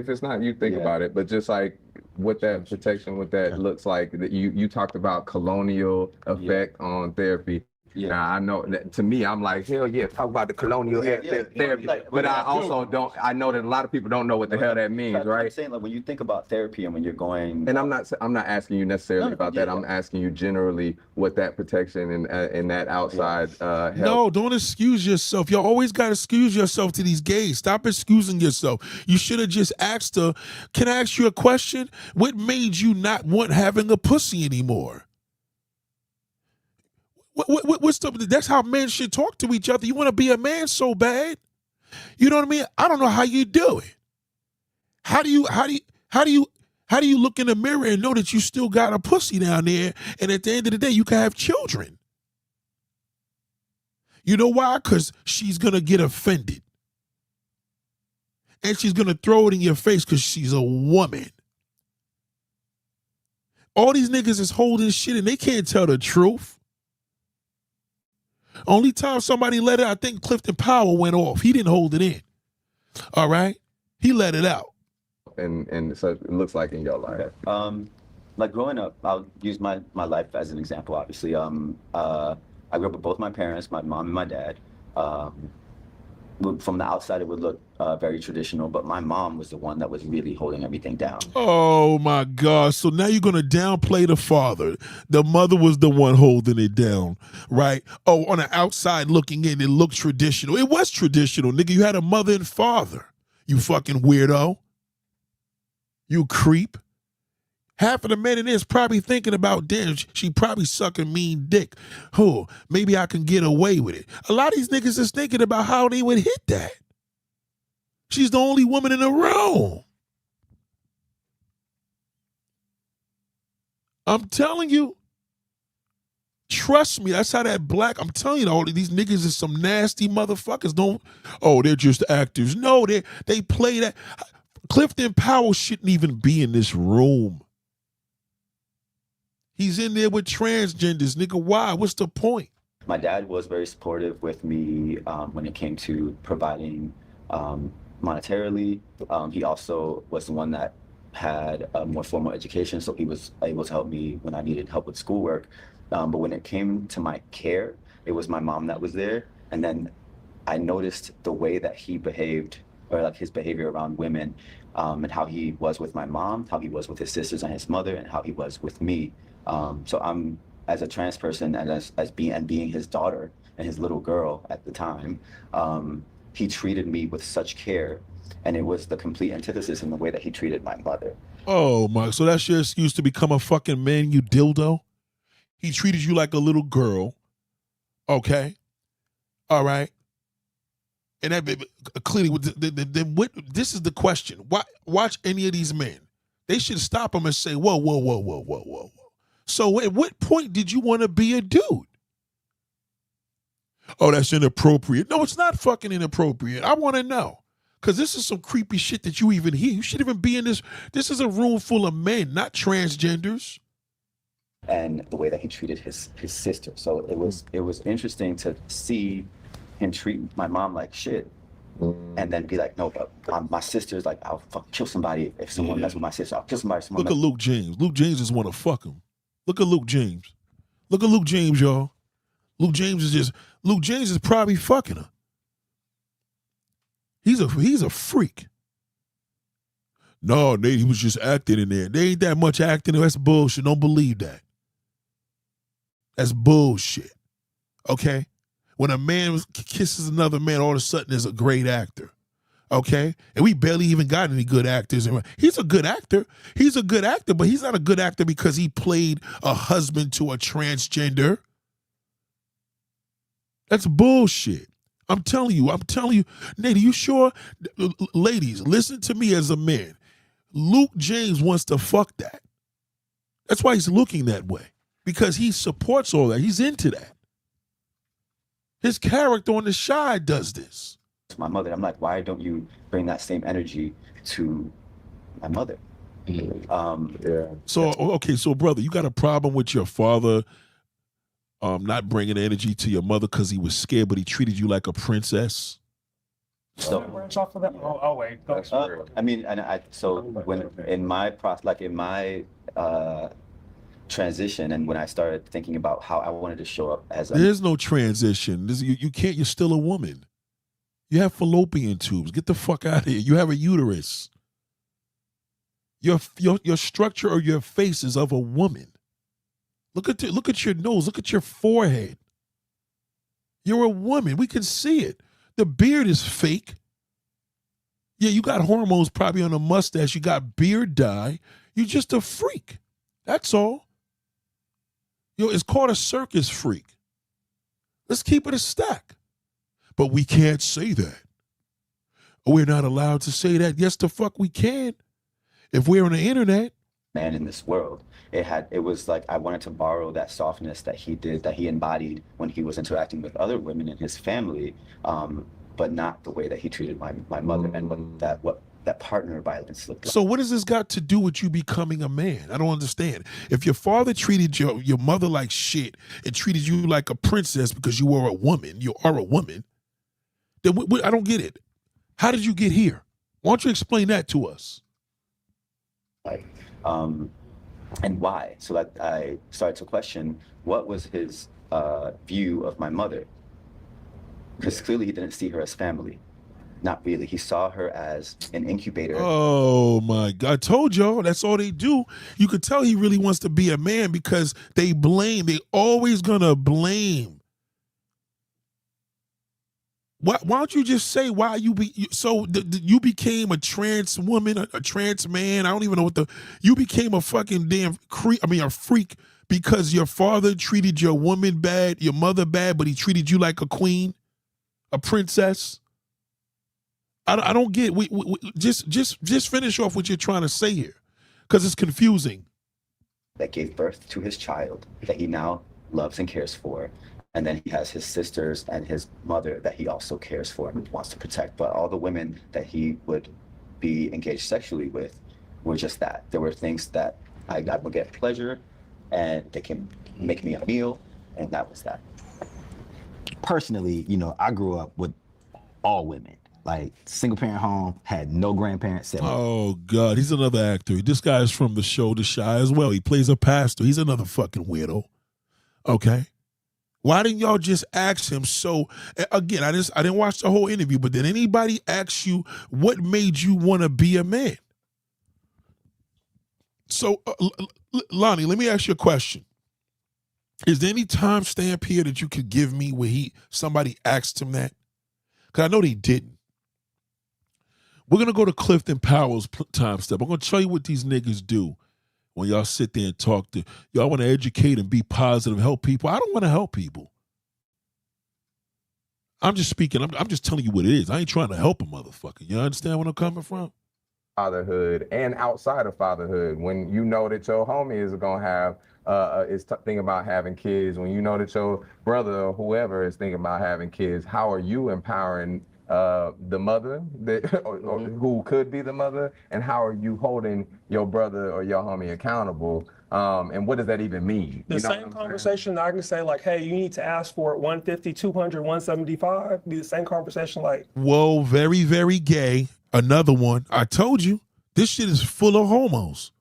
J: it's not, you think about it, but just like what that protection, what that looks like. That you talked about colonial effect on therapy. Yeah, now, I know that to me, I'm like, hell yeah, talk about the colonial therapy. But I also don't, I know that a lot of people don't know what the hell that means, right?
F: I'm saying, like, when you think about therapy and when you're going.
J: And I'm not asking you necessarily about that. I'm asking you generally what that protection and that outside help.
A: No, don't excuse yourself. You always got to excuse yourself to these gays. Stop excusing yourself. You should have just asked her, can I ask you a question? What made you not want having a pussy anymore? What's that's how men should talk to each other. You want to be a man so bad. You know what I mean? I don't know how you do it. How do you look in the mirror and know that you still got a pussy down there and at the end of the day you can have children? You know why? Because she's going to get offended. And she's going to throw it in your face because she's a woman. All these niggas is holding shit and they can't tell the truth. Only time somebody let it out, I think Clifton Powell went off. He didn't hold it in. All right? He let it out.
J: And so it looks like in your life.
F: Like growing up, I'll use my life as an example, obviously. I grew up with both my parents, my mom and my dad. From the outside, it would look very traditional, but my mom was the one that was really holding everything down.
A: Oh, my God. So now you're going to downplay the father. The mother was the one holding it down, right? Oh, on the outside looking in, it looked traditional. It was traditional, nigga. You had a mother and father, you fucking weirdo. You creep. Half of the men in this probably thinking about, damn, she probably sucking mean dick. Oh, maybe I can get away with it. A lot of these niggas is thinking about how they would hit that. She's the only woman in the room. I'm telling you. Trust me, that's how that black, I'm telling you, all of these niggas is some nasty motherfuckers. They're just actors. No, they play that. Clifton Powell shouldn't even be in this room. He's in there with transgenders, nigga. Why? What's the point?
F: My dad was very supportive with me when it came to providing monetarily. He also was the one that had a more formal education, so he was able to help me when I needed help with schoolwork. But when it came to my care, it was my mom that was there. And then I noticed the way that he behaved, or like his behavior around women, and how he was with my mom, how he was with his sisters and his mother, and how he was with me. So I'm, as a trans person and as being his daughter and his little girl at the time, he treated me with such care, and it was the complete antithesis in the way that he treated my mother.
A: Oh my! So that's your excuse to become a fucking man, you dildo? He treated you like a little girl. Okay. All right. And that clearly, then what? This is the question. Watch any of these men. They should stop them and say, "Whoa, whoa, whoa, whoa, whoa, whoa, whoa." So, at what point did you want to be a dude? Oh, that's inappropriate. No, it's not fucking inappropriate. I want to know, because this is some creepy shit that you even hear. You shouldn't even be in this. This is a room full of men, not transgenders.
F: And the way that he treated his sister. So it was interesting to see him treat my mom like shit, and then be like, no, but my sister's like, I'll fucking kill somebody if someone messes with my sister. I'll kill somebody.
A: Look at Luke James. Luke James just want to fuck him. Look at Luke James. Look at Luke James, y'all. Luke James is probably fucking her. He's a freak. No, Nate, he was just acting in there. There ain't that much acting. That's bullshit. Don't believe that. That's bullshit. Okay? When a man kisses another man, all of a sudden there's a great actor. Okay? And we barely even got any good actors. He's a good actor. He's a good actor, but he's not a good actor because he played a husband to a transgender. That's bullshit. I'm telling you. Nate, are you sure? Ladies, listen to me as a man. Luke James wants to fuck that. That's why he's looking that way. Because he supports all that. He's into that. His character on The Chi does this.
F: My mother, I'm like, why don't you bring that same energy to my mother?
A: So brother, you got a problem with your father not bringing energy to your mother because he was scared, but he treated you like a princess?
F: So,
G: Wait.
F: I mean, so when in my process, like in my transition, and when I started thinking about how I wanted to show up as
A: there's no transition. You can't. You're still a woman. You have fallopian tubes. Get the fuck out of here. You have a uterus. Your structure or your face is of a woman. Look at your nose. Look at your forehead. You're a woman. We can see it. The beard is fake. Yeah, you got hormones probably on the mustache. You got beard dye. You're just a freak. That's all. It's called a circus freak. Let's keep it a stack. But we can't say that. We're not allowed to say that. Yes, the fuck we can. If we're on the internet.
F: Man in this world. It was like I wanted to borrow that softness that he embodied when he was interacting with other women in his family, but not the way that he treated my mother and what that partner violence looked like.
A: So what does this got to do with you becoming a man? I don't understand. If your father treated your mother like shit and treated you like a princess because you are a woman, then I don't get it. How did you get here? Why don't you explain that to us?
F: And why? So that I started to question what was his view of my mother. Because clearly he didn't see her as family. Not really. He saw her as an incubator.
A: Oh my God. I told y'all, that's all they do. You could tell he really wants to be a man because they blame. They always gonna blame. Why don't you just say why you became a trans woman, a trans man? I don't even know you became a fucking damn a freak because your father treated your woman bad, your mother bad, but he treated you like a queen, a princess. I don't get. We just finish off what you're trying to say here, because it's confusing.
F: That gave birth to his child that he now loves and cares for. And then he has his sisters and his mother that he also cares for and wants to protect. But all the women that he would be engaged sexually with were just that. There were things that I would get pleasure and they can make me a meal, and that was that.
E: Personally, I grew up with all women. Like, single parent home, had no grandparents.
A: Oh, God, he's another actor. This guy is from the show The Chi as well. He plays a pastor. He's another fucking weirdo. Okay? Why didn't y'all just ask him? So, again, I didn't watch the whole interview, but did anybody ask you what made you want to be a man? So, Lonnie, let me ask you a question. Is there any time stamp here that you could give me where somebody asked him that? Because I know they didn't. We're going to go to Clifton Powell's time step. I'm going to tell you what these niggas do when y'all sit there and talk to, y'all want to educate and be positive, help people. I don't want to help people. I'm just speaking. I'm just telling you what it is. I ain't trying to help a motherfucker. You understand where I'm coming from?
J: Fatherhood and outside of fatherhood, when you know that your homie is gonna have thinking about having kids, when you know that your brother or whoever is thinking about having kids, how are you empowering the mother that or who could be the mother, and how are you holding your brother or your homie accountable? And what does that even mean?
G: The same conversation I can say, like, hey, you need to ask for it 150, 200, 175. Be the same conversation, like,
A: whoa, very, very gay. Another one. I told you, this shit is full of homos.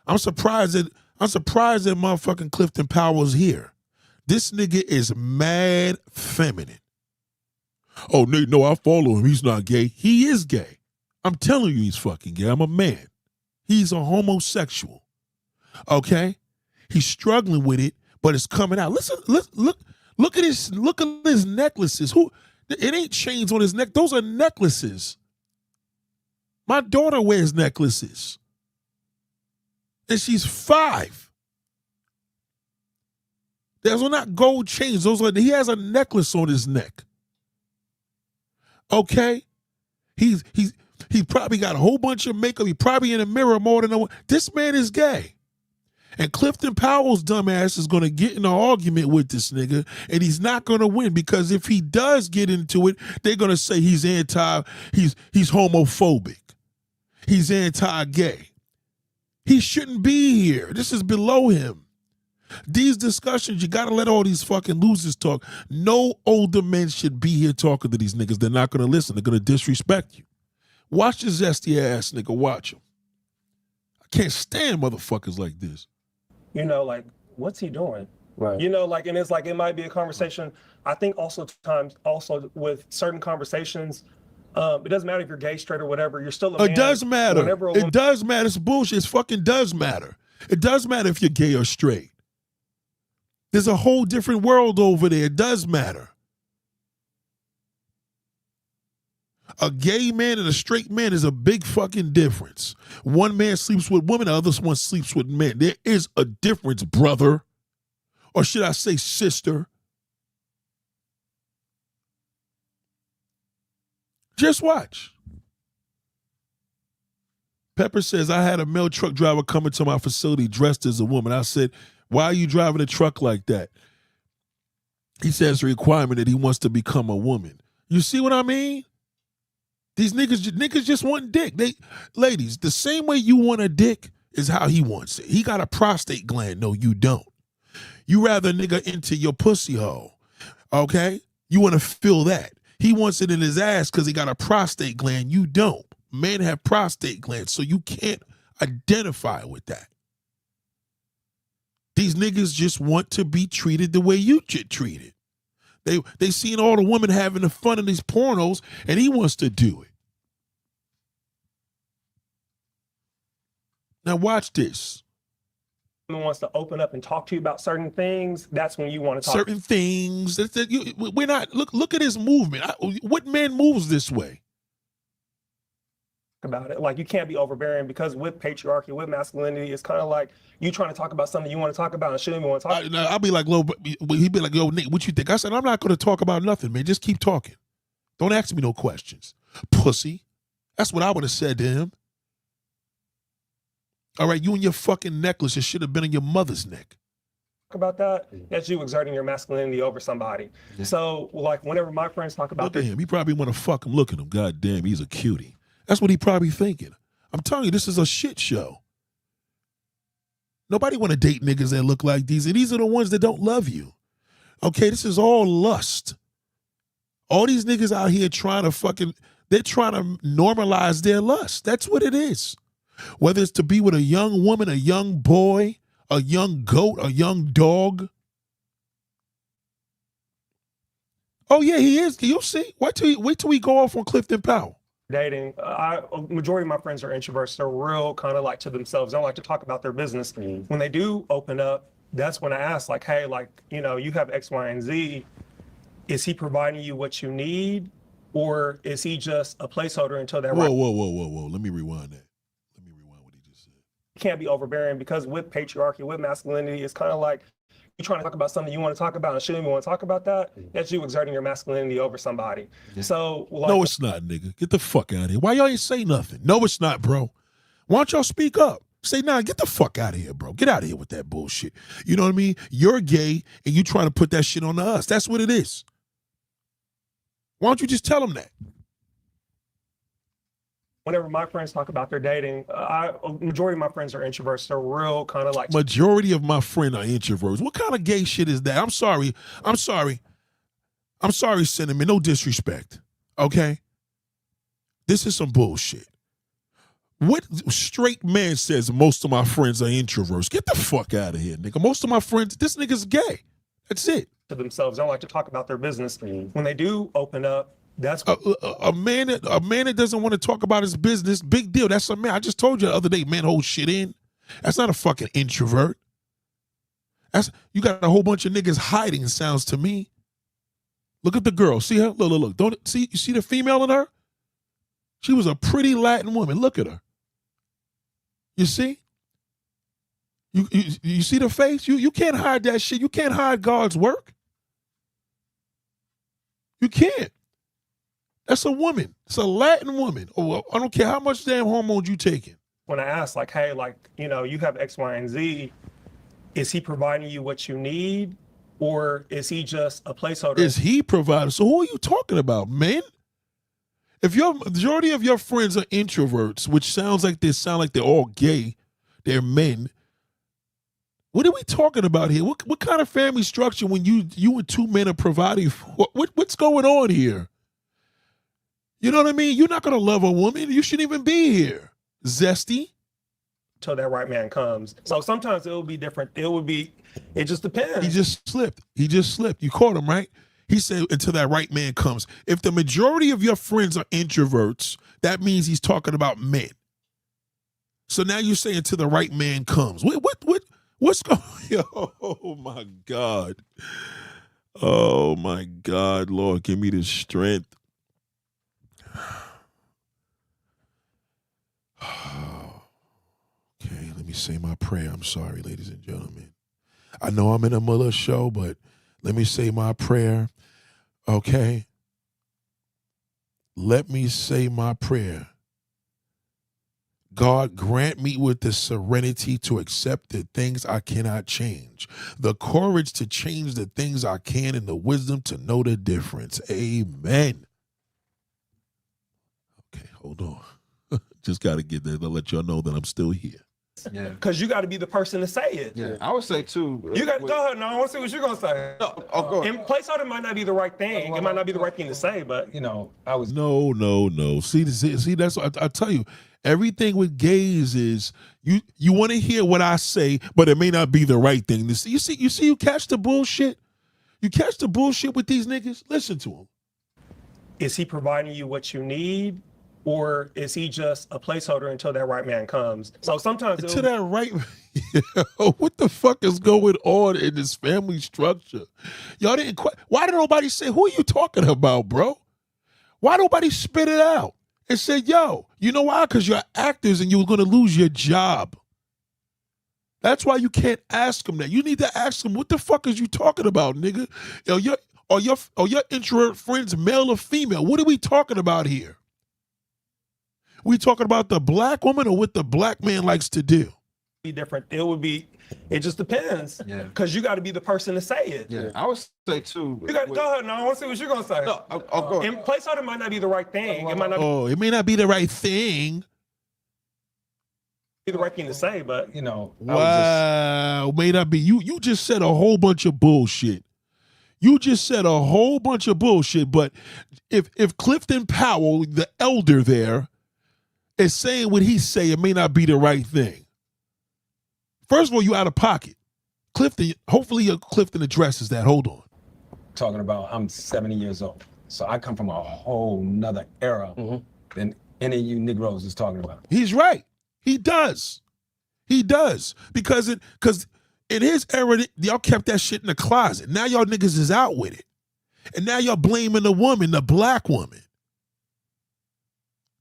A: I'm surprised that motherfucking Clifton Powell's here. This nigga is mad feminine. Oh, Nate, no, I follow him. He's not gay. He is gay. I'm telling you he's fucking gay. I'm a man. He's a homosexual. Okay? He's struggling with it, but it's coming out. Listen, look at his necklaces. It ain't chains on his neck. Those are necklaces. My daughter wears necklaces. And she's 5. Those are not gold chains. He has a necklace on his neck. Okay? He probably got a whole bunch of makeup. He probably in the mirror more than one. This man is gay. And Clifton Powell's dumbass is going to get in an argument with this nigga, and he's not going to win, because if he does get into it, they're going to say he's homophobic. He's anti-gay. He shouldn't be here. This is below him. These discussions, you got to let all these fucking losers talk. No older men should be here talking to these niggas. They're not going to listen. They're going to disrespect you. Watch the zesty ass nigga. Watch him. I can't stand motherfuckers like this.
G: you know, like, what's he doing?
B: Right.
G: You know, like, and it's like, it might be a conversation. I think also with certain conversations, it doesn't matter if you're gay, straight, or whatever. You're still a man.
A: It does matter. It does matter. It's bullshit. It fucking does matter. It does matter if you're gay or straight. There's a whole different world over there. It does matter. A gay man and a straight man is a big fucking difference. One man sleeps with women, the other one sleeps with men. There is a difference, brother. Or should I say sister? Just watch. Pepper says, I had a male truck driver come into my facility dressed as a woman. I said, why are you driving a truck like that? He says a requirement that he wants to become a woman. You see what I mean? These niggas just want dick. Ladies, the same way you want a dick is how he wants it. He got a prostate gland. No, you don't. You rather nigga into your pussy hole. Okay? You want to feel that. He wants it in his ass because he got a prostate gland. You don't. Men have prostate glands, so you can't identify with that. These niggas just want to be treated the way you get treated. They seen all the women having the fun in these pornos, and he wants to do it. Now watch this.
G: Someone wants to open up and talk to you about certain things, that's when you want to talk.
A: Certain things. We're not, look at his movement. What man moves this way?
G: About it. Like, you can't be overbearing, because with patriarchy, with masculinity, it's kind of like you trying to talk about something you want to talk about and shouldn't even want to talk about.
A: I'll be like, he'd be like, yo, Nick, what you think? I said, I'm not going to talk about nothing, man. Just keep talking. Don't ask me no questions. Pussy. That's what I would have said to him. All right, you and your fucking necklace, it should have been on your mother's neck.
G: About that, that's you exerting your masculinity over somebody. Yeah. So, like, whenever my friends talk about
A: look at him, he probably want to fuck him. Look at him. God damn, he's a cutie. That's what he probably thinking. I'm telling you, this is a shit show. Nobody want to date niggas that look like these. And these are the ones that don't love you. Okay, this is all lust. All these niggas out here they're trying to normalize their lust. That's what it is. Whether it's to be with a young woman, a young boy, a young goat, a young dog. Oh yeah, he is. You'll see. Wait till we go off on Clifton Powell.
G: dating, majority of my friends are introverts. They're real kind of like to themselves. They don't like to talk about their business. When they do open up, that's when I ask, like, hey, like, you know, you have X, Y, and Z. Is he providing you what you need, or is he just a placeholder until that?
A: Whoa. Let me rewind that. Let me rewind what he just said.
G: Can't be overbearing, because with patriarchy, with masculinity, it's kind of like you're trying to talk about something you want to talk about and shouldn't even want to talk about that. That's you exerting your masculinity over somebody. So like,
A: no, it's not, nigga. Get the fuck out of here. Why y'all ain't say nothing? No, it's not, bro. Why don't y'all speak up? Say, nah, get the fuck out of here, bro. Get out of here with that bullshit. You know what I mean? You're gay and you trying to put that shit on us. That's what it is. Why don't you just tell them that?
G: whenever my friends talk about their dating, majority of my friends are introverts. They're real kind of like.
A: Majority of my friends are introverts. What kind of gay shit is that? I'm sorry, Cinnamon. No disrespect, okay? This is some bullshit. What straight man says most of my friends are introverts? Get the fuck out of here, nigga. Most of my friends, this nigga's gay. That's it.
G: To themselves, they don't like to talk about their business. When they do open up, that's
A: a man that doesn't want to talk about his business. Big deal. That's a man. I just told you the other day, man, hold shit in. That's not a fucking introvert. You got a whole bunch of niggas hiding. Sounds to me. Look at the girl. See her? Look. Don't see? You see the female in her? She was a pretty Latin woman. Look at her. You see? You see the face? You can't hide that shit. You can't hide God's work. You can't. That's a woman. It's a Latin woman. Oh, I don't care how much damn hormones you taking.
G: When I ask, like, hey, like, you know, you have X, Y, and Z, is he providing you what you need, or is he just a placeholder?
A: Is he providing? So who are you talking about, man? If your majority of your friends are introverts, which sound like they're all gay, they're men. What are we talking about here? What kind of family structure when you and two men are providing for? What's going on here? You know what I mean? You're not going to love a woman. You shouldn't even be here. Zesty.
G: Until that right man comes. So sometimes it will be different. It just depends.
A: He just slipped. You caught him, right? He said, until that right man comes. If the majority of your friends are introverts, that means he's talking about men. So now you're saying until the right man comes. What's going on? Oh, my God. Oh, my God, Lord, give me the strength. Okay, let me say my prayer. I'm sorry, ladies and gentlemen. I know I'm in a Muller show, but let me say my prayer, okay? Let me say my prayer. God, grant me with the serenity to accept the things I cannot change, the courage to change the things I can, and the wisdom to know the difference. Amen. Okay, hold on. Just got to get there to let y'all know that I'm still here.
G: Yeah, because you got to be the person to say it.
J: Yeah, I would say too.
G: You got go ahead. No, I want to see what you're gonna say.
J: No, go ahead.
G: And placeholder might not be the right thing. It might not be the right thing to say, but
J: You know, I was.
A: No. See, that's what I tell you. Everything with gays is you want to hear what I say, but it may not be the right thing to say. You catch the bullshit. You catch the bullshit with these niggas. Listen to them.
G: is he providing you what you need, or is he just a placeholder until that right man comes? So sometimes
A: To that right, what the fuck is going on in this family structure? Y'all didn't quite. Why did nobody say, who are you talking about, bro? Why nobody spit it out and say, yo, you know why? Because you're actors and you're going to lose your job. That's why you can't ask them that. You need to ask them, what the fuck is you talking about, nigga? Are your introvert friends male or female? What are we talking about here? We talking about the black woman or what the black man likes to do?
G: be different. It just depends.
J: Yeah.
G: Because you got to be the person to say it.
J: Yeah, I would say too.
G: You got go ahead. No, I want to see what you're gonna say.
J: No, I'll go ahead.
G: And placeholder might not be the right thing. It might not
A: Oh, it may not be the right thing.
G: be the right thing to say, but
J: You know,
A: Wow, may not be. You just said a whole bunch of bullshit. You just said a whole bunch of bullshit. But if Clifton Powell, the elder there, is saying what he say, it may not be the right thing. First of all, you out of pocket. Clifton, hopefully Clifton addresses that. Hold on.
I: talking about I'm 70 years old. So I come from a whole nother era than any of you Negroes is talking about.
A: He's right. He does. He does. Because in his era, y'all kept that shit in the closet. Now y'all niggas is out with it. And now y'all blaming the woman, the black woman.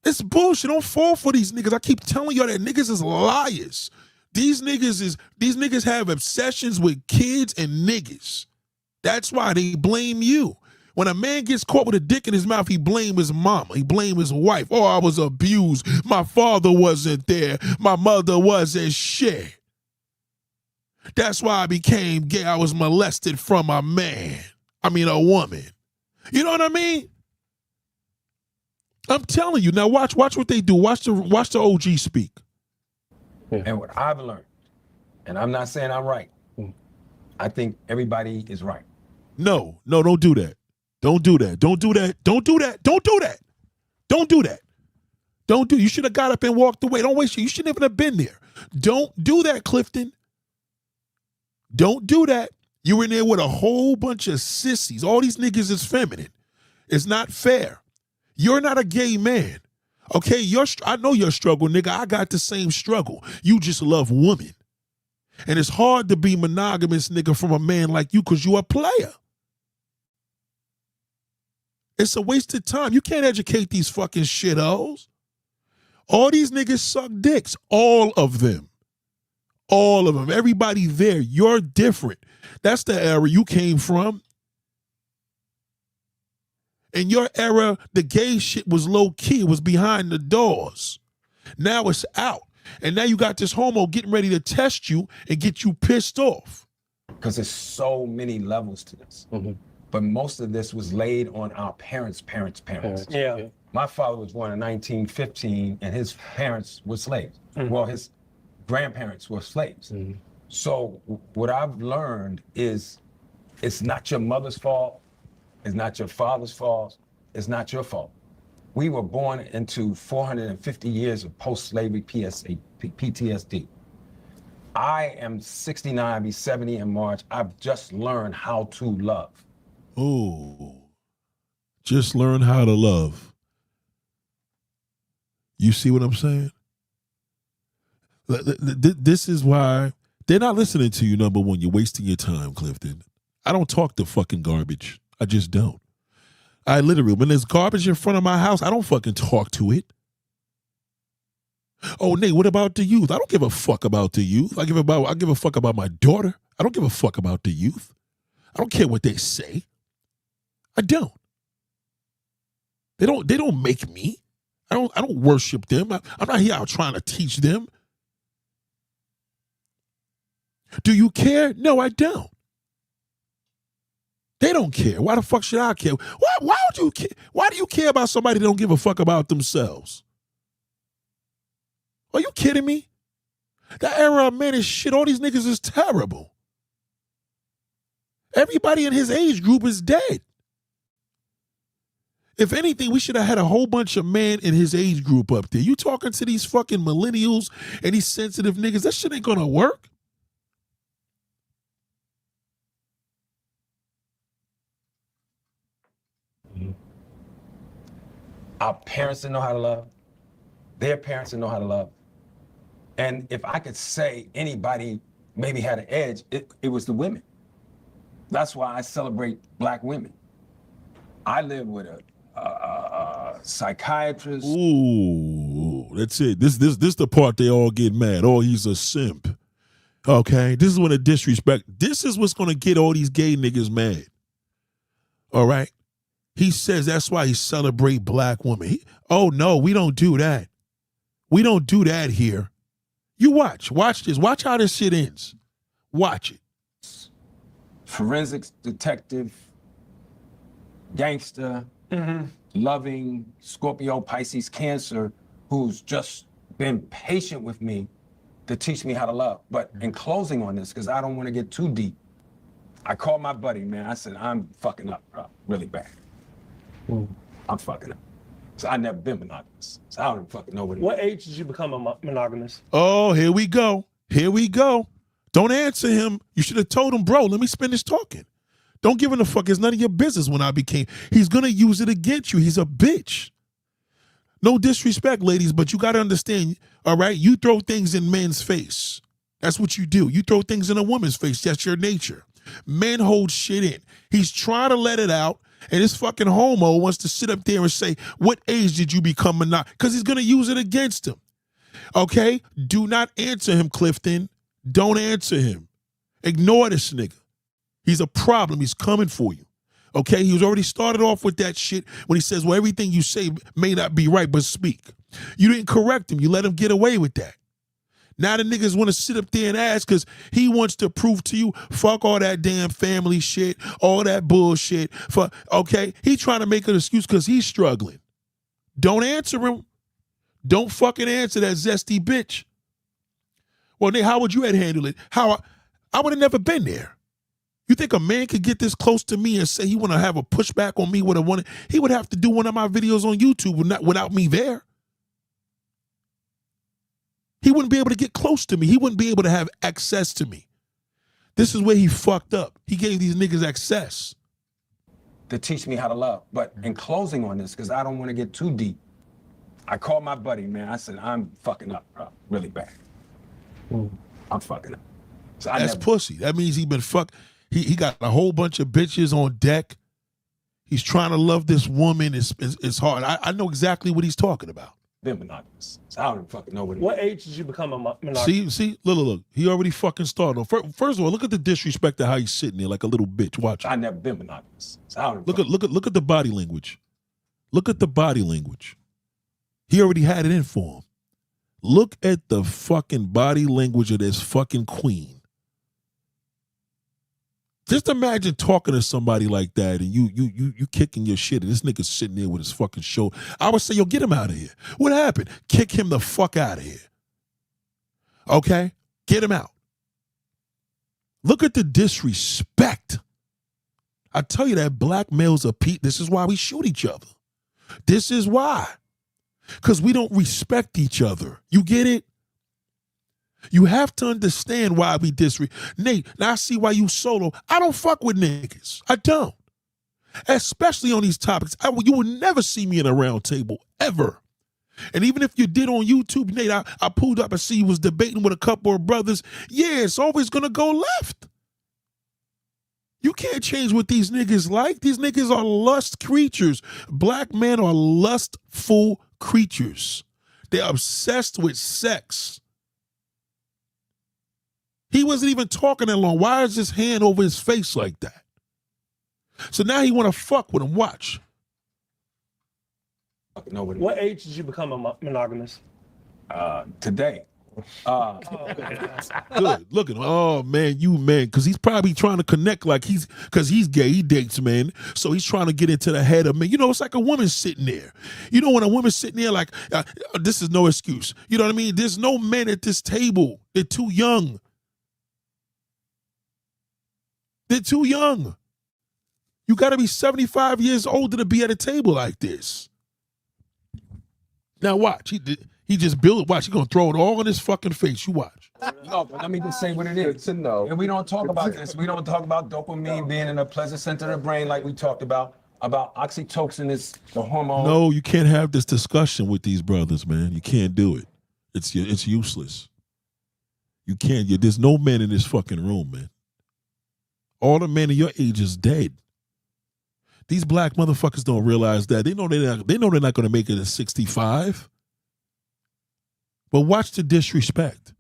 A: It's bullshit. Don't fall for these niggas. I keep telling y'all that niggas is liars. These niggas have obsessions with kids and niggas. That's why they blame you. When a man gets caught with a dick in his mouth, he blame his mama. He blame his wife. Oh, I was abused. My father wasn't there. My mother wasn't shit. That's why I became gay. I was molested from a woman. You know what I mean? I'm telling you. Now watch what they do. Watch the OG speak.
I: And what I've learned, and I'm not saying I'm right, I think everybody is right.
A: No, don't do that. Don't do that. Don't do that. Don't do that. Don't do that. Don't do that. Don't do. You should have got up and walked away. Don't waste. You shouldn't even have been there. Don't do that, Clifton. Don't do that. You were in there with a whole bunch of sissies. All these niggas is feminine. It's not fair. You're not a gay man. Okay, I know your struggle, nigga. I got the same struggle. You just love women. And it's hard to be monogamous, nigga, from a man like you because you a player. It's a waste of time. You can't educate these fucking shitholes. All these niggas suck dicks. All of them. All of them. Everybody there. You're different. That's the era you came from. In your era, the gay shit was low key. It was behind the doors. Now it's out. And now you got this homo getting ready to test you and get you pissed off.
I: Because there's so many levels to this. Mm-hmm. But most of this was laid on our parents.
G: Yeah.
I: My father was born in 1915 and his parents were slaves. Mm-hmm. Well, his grandparents were slaves. Mm-hmm. So what I've learned is it's not your mother's fault. It's not your father's fault. It's not your fault. We were born into 450 years of post-slavery PTSD. I am 69, I'll be 70 in March. I've just learned how to love.
A: Ooh, just learn how to love. You see what I'm saying? This is why they're not listening to you, number one. You're wasting your time, Clifton. I don't talk to fucking garbage. I just don't. I literally, when there's garbage in front of my house, I don't fucking talk to it. Oh, Nate, what about the youth? I don't give a fuck about the youth. I give a fuck about my daughter. I don't give a fuck about the youth. I don't care what they say. I don't. They don't make me. I don't worship them. I'm not here out trying to teach them. Do you care? No, I don't. They don't care. Why the fuck should I care? Why would you care? Why do you care about somebody that don't give a fuck about themselves? Are you kidding me? That era of men is shit. All these niggas is terrible. Everybody in his age group is dead. If anything, we should have had a whole bunch of men in his age group up there. You talking to these fucking millennials and these sensitive niggas, that shit ain't gonna work.
I: Our parents didn't know how to love. Their parents didn't know how to love. And if I could say anybody maybe had an edge, it was the women. That's why I celebrate Black women. I live with a psychiatrist.
A: Ooh, that's it. This the part they all get mad. Oh, he's a simp. Okay, this is when the disrespect. This is what's gonna get all these gay niggas mad. All right. He says that's why he celebrate Black women. Oh no, we don't do that. We don't do that here. You watch this. Watch how this shit ends. Watch it.
I: Forensics detective, gangster, loving Scorpio, Pisces, Cancer, who's just been patient with me to teach me how to love. But in closing on this, because I don't want to get too deep, I called my buddy, man. I said, I'm fucking up, bro, really bad. I'm fucking up. So I never been monogamous. So I don't even fucking know
G: what age did you become a monogamous?
A: Oh, here we go. Here we go. Don't answer him. You should have told him, bro, let me finish talking. Don't give him a fuck. It's none of your business when I became. He's going to use it against you. He's a bitch. No disrespect, ladies, but you got to understand, all right? You throw things in men's face. That's what you do. You throw things in a woman's face. That's your nature. Men hold shit in. He's trying to let it out, and this fucking homo wants to sit up there and say, what age did you become monogamous? Because he's going to use it against him. Okay? Do not answer him, Clifton. Don't answer him. Ignore this nigga. He's a problem. He's coming for you. Okay? He was already started off with that shit when he says, well, everything you say may not be right, but speak. You didn't correct him. You let him get away with that. Now the niggas want to sit up there and ask because he wants to prove to you, fuck all that damn family shit, all that bullshit. Okay? He trying to make an excuse because he's struggling. Don't answer him. Don't fucking answer that zesty bitch. Well, Nate, how would you have handled it? I would have never been there. You think a man could get this close to me and say he want to have a pushback on me with a one? He would have to do one of my videos on YouTube without me there. He wouldn't be able to get close to me. He wouldn't be able to have access to me. This is where he fucked up. He gave these niggas access.
I: To teach me how to love. But in closing on this, because I don't want to get too deep, I called my buddy, man. I said, I'm fucking up, bro. Really bad. I'm fucking up. So
A: That's pussy. That means he been fucked. He got a whole bunch of bitches on deck. He's trying to love this woman. It's hard. I know exactly what he's talking about.
I: Been monogamous. So I don't even fucking know
G: What age did you become a monogamous?
A: See, look. He already fucking started. First of all, look at the disrespect of how he's sitting there like a little bitch. Watch.
I: I never been monogamous. So I don't
A: Look at the body language. Look at the body language. He already had it in for him. Look at the fucking body language of this fucking queen. Just imagine talking to somebody like that and you kicking your shit and this nigga's sitting there with his fucking shoulder. I would say, yo, get him out of here. What happened? Kick him the fuck out of here. Okay? Get him out. Look at the disrespect. I tell you that black males are Pete. This is why we shoot each other. This is why. Because we don't respect each other. You get it? You have to understand why we Nate, now I see why you solo. I don't fuck with niggas. I don't. Especially on these topics. You will never see me in a round table, ever. And even if you did on YouTube, Nate, I pulled up and see you was debating with a couple of brothers. Yeah, it's always going to go left. You can't change what these niggas like. These niggas are lust creatures. Black men are lustful creatures. They're obsessed with sex. He wasn't even talking that long. Why is his hand over his face like that? So now he want to fuck with him. Watch.
G: What age did you become a monogamous?
I: Today.
A: Good. Look at him. Oh, man, because he's probably trying to connect like because he's gay. He dates men. So he's trying to get into the head of men. You know, it's like a woman sitting there. You know, when a woman's sitting there like, this is no excuse. You know what I mean? There's no men at this table. They're too young. They're too young. You got to be 75 years older to be at a table like this. Now watch. He just built it. Watch. He's going to throw it all in his fucking face. You watch.
I: No, but let me just say what it is. And we don't talk about this. We don't talk about dopamine being in a pleasant center of the brain like we talked about oxytocin is the hormone.
A: No, you can't have this discussion with these brothers, man. You can't do it. It's useless. You can't. There's no men in this fucking room, man. All the men of your age is dead. These black motherfuckers don't realize that. They know they're not going to make it at 65. But watch the disrespect.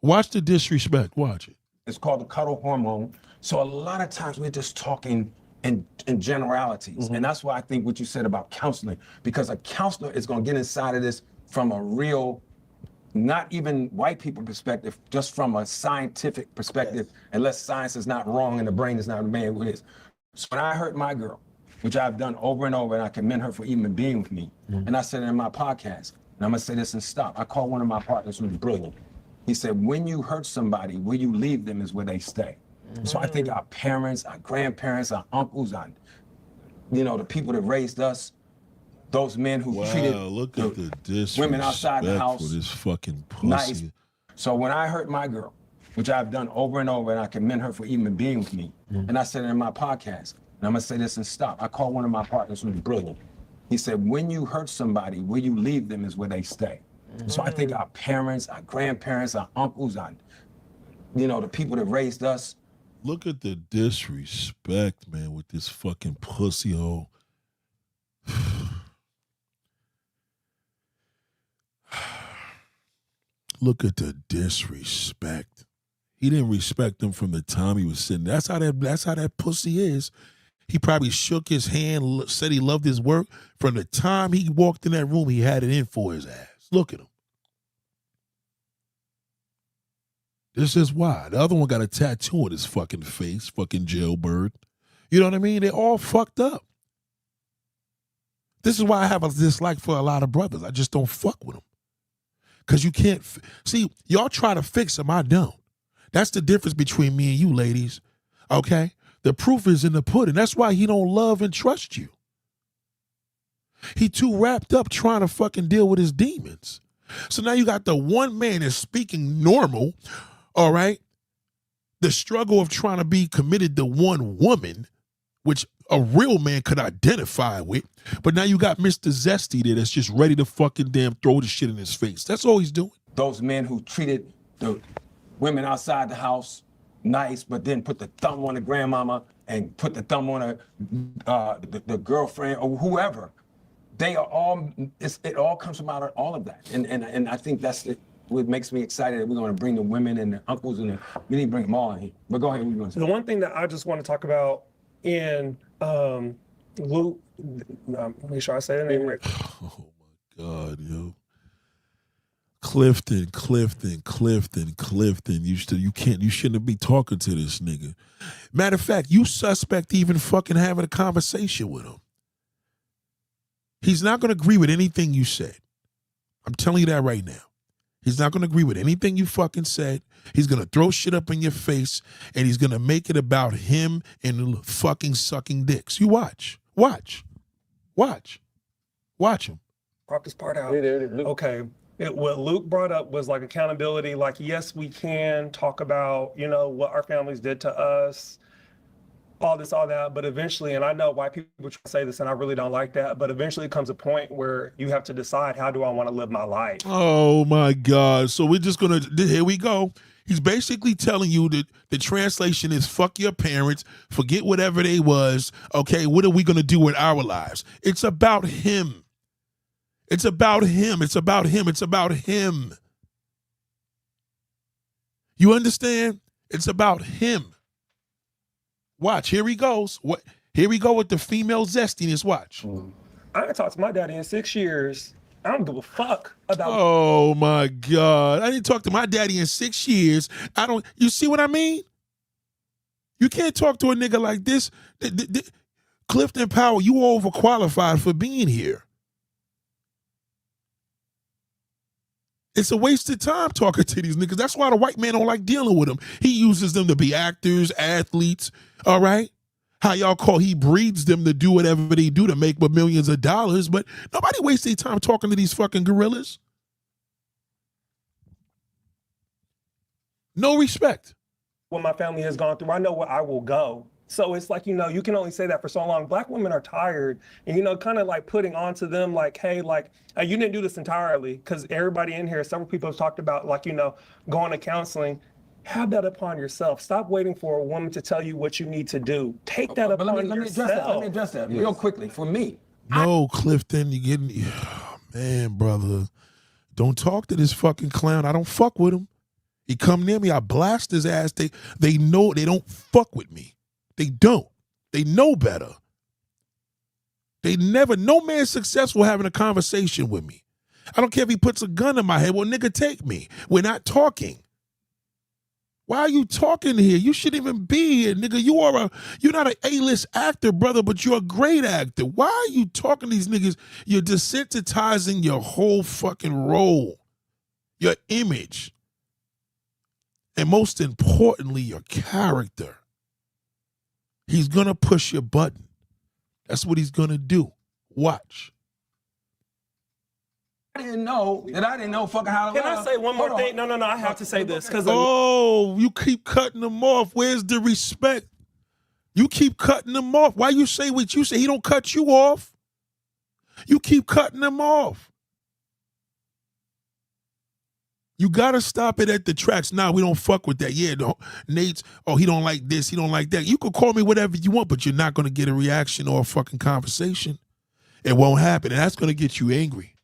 A: Watch the disrespect. Watch it.
I: It's called the cuddle hormone. So a lot of times we're just talking in generalities. And that's why I think what you said about counseling, because a counselor is going to get inside of this from a real, not even white people perspective, just from a scientific perspective, unless science is not wrong and the brain is not man what it is. So when I hurt my girl, which I've done over and over, and I commend her for even being with me, and I said it in my podcast, and I'm gonna say this and stop. I called one of my partners who's brilliant. He said, when you hurt somebody, where you leave them is where they stay. So I think our parents, our grandparents, our uncles, the people that raised us, those men who treated
A: look at the
I: women outside the house
A: for this fucking pussy.
I: Nice. So when I hurt my girl, which I've done over and over, and I commend her for even being with me, and I said it in my podcast, and I'm gonna say this and stop. I called one of my partners who's brilliant. He said, when you hurt somebody, where you leave them is where they stay. So I think our parents, our grandparents, our uncles, our, the people that raised us.
A: Look at the disrespect, man, with this fucking pussy hole. Look at the disrespect. He didn't respect him from the time he was sitting. That's how that pussy is. He probably shook his hand, said he loved his work. From the time he walked in that room, he had it in for his ass. Look at him. This is why. The other one got a tattoo on his fucking face, fucking jailbird. You know what I mean? They're all fucked up. This is why I have a dislike for a lot of brothers. I just don't fuck with them. Because you can't, see, y'all try to fix them, I don't. That's the difference between me and you, ladies. Okay? The proof is in the pudding. That's why he don't love and trust you. He too wrapped up trying to fucking deal with his demons. So now you got the one man that's speaking normal, all right? The struggle of trying to be committed to one woman, which a real man could identify with. But now you got Mr. Zesty there that's just ready to fucking damn throw the shit in his face. That's all he's doing.
I: Those men who treated the women outside the house nice, but then put the thumb on the grandmama and put the thumb on the girlfriend or whoever. They are all, it all comes from out of all of that. And I think that's what makes me excited that we're going to bring the women and the uncles and we need to bring them all in here. But go ahead, what are you going to say?
G: The one thing that I just want to talk about in Luke, make sure I say the name right.
A: Oh my God, yo. Clifton. You shouldn't be talking to this nigga. Matter of fact, you suspect even fucking having a conversation with him. He's not going to agree with anything you said. I'm telling you that right now. He's not going to agree with anything you fucking said. He's going to throw shit up in your face, and he's going to make it about him and fucking sucking dicks. You watch. Watch him.
G: Crop this part out. Okay. What Luke brought up was like accountability. Like, yes, we can talk about, what our families did to us, all this, all that. But eventually, and I know why people try to say this, and I really don't like that, but eventually it comes a point where you have to decide, how do I want to live my life?
A: Oh my God. So we're just going to, here we go. He's basically telling you that the translation is fuck your parents, forget whatever they was. Okay, what are we going to do with our lives? It's about him. It's about him. You understand? It's about him. Watch, here he goes. Here we go with the female zestiness. Watch.
G: I haven't talked to my daddy in 6 years. I don't give a fuck about.
A: Oh my God. I didn't talk to my daddy in 6 years. You see what I mean? You can't talk to a nigga like this. Clifton Powell, you overqualified for being here. It's a waste of time talking to these niggas. That's why the white man don't like dealing with them. He uses them to be actors, athletes, all right? He breeds them to do whatever they do to make millions of dollars, but nobody wastes their time talking to these fucking gorillas. No respect.
G: What my family has gone through, I know where I will go. So it's like, you can only say that for so long. Black women are tired and, kind of like putting onto them like, hey, you didn't do this entirely, because everybody in here, several people have talked about going to counseling. Have that upon yourself. Stop waiting for a woman to tell you what you need to do. Take that upon yourself.
I: Let me address that real quickly. For me.
A: No, Clifton, you getting, man, brother. Don't talk to this fucking clown. I don't fuck with him. He come near me, I blast his ass. They know they don't fuck with me. They don't. They know better. No man's successful having a conversation with me. I don't care if he puts a gun in my head. Well, nigga, take me. We're not talking. Why are you talking here? You shouldn't even be here, nigga. You're not an A-list actor, brother, but you're a great actor. Why are you talking to these niggas? You're desensitizing your whole fucking role, your image, and most importantly, your character. He's going to push your button. That's what he's going to do. Watch.
I: I didn't know fucking how to.
G: Can I say one more thing? No, I have to say this.
A: Oh, you keep cutting him off. Where's the respect? You keep cutting him off. Why you say what you say? He don't cut you off. You keep cutting them off. You gotta stop it at the tracks. Nah, we don't fuck with that. Yeah, Nate's, oh, he don't like this, he don't like that. You can call me whatever you want, but you're not gonna get a reaction or a fucking conversation. It won't happen, and that's gonna get you angry.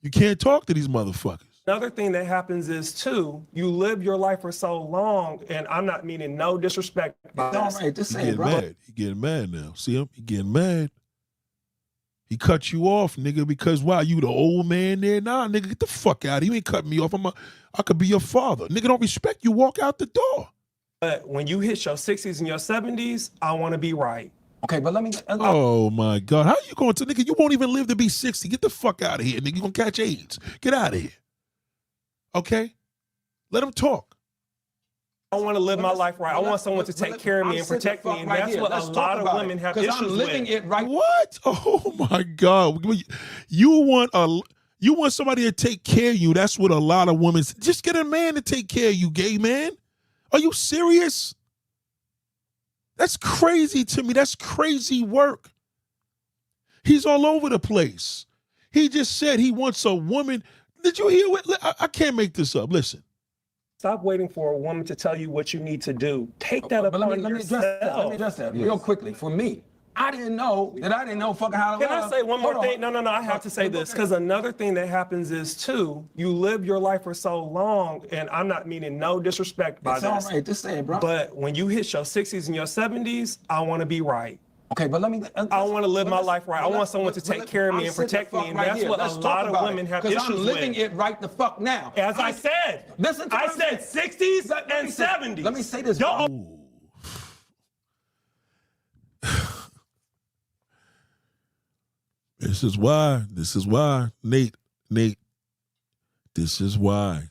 A: You can't talk to these motherfuckers.
G: Another thing that happens is too, you live your life for so long, and I'm not meaning no disrespect.
I: It's all right, just say it, bro.
A: Mad. He getting mad now. See him? He getting mad. He cut you off, nigga, because why? You the old man there? Nah, nigga, get the fuck out of here. You ain't cutting me off. I could be your father. Nigga, don't respect you. Walk out the door.
G: But when you hit your 60s and your 70s, I want to be right.
I: Okay, but let me.
A: Oh my God. How you going to, nigga? You won't even live to be 60. Get the fuck out of here, nigga. You gonna catch AIDS. Get out of here. Okay? Let him talk.
G: I want to live my life right. I want someone to take care of me and protect me, and that's what a lot of women have issues
I: I'm living
G: with.
I: it right.
A: What? Oh my God. You want somebody to take care of you. That's what a lot of women say. Just get a man to take care of you, gay man. Are you serious? That's crazy to me. That's crazy work. He's all over the place. He just said he wants a woman. Did you hear what? I can't make this up. Listen.
G: Stop waiting for a woman to tell you what you need to do. Take that upon
I: Let me
G: yourself.
I: address that real quickly. For me, I didn't know fucking how to
G: Can I say one more thing? No, I have to say this, because another thing that happens is too, you live your life for so long, and I'm not meaning no disrespect by
I: It's
G: this.
I: all right, just say it, bro.
G: But when you hit your 60s and your 70s, I want to be right.
I: Okay, but let me.
G: I want to live my life right. I want someone to take care of me and protect me, and that's what a lot of women have issues with.
I: Because I'm living it right the fuck now.
G: As I said,
I: listen to
G: I
I: what I'm
G: said
I: saying.
G: 60s and 70s.
I: Let me say this.
A: Ooh. This is why, Nate, this is why.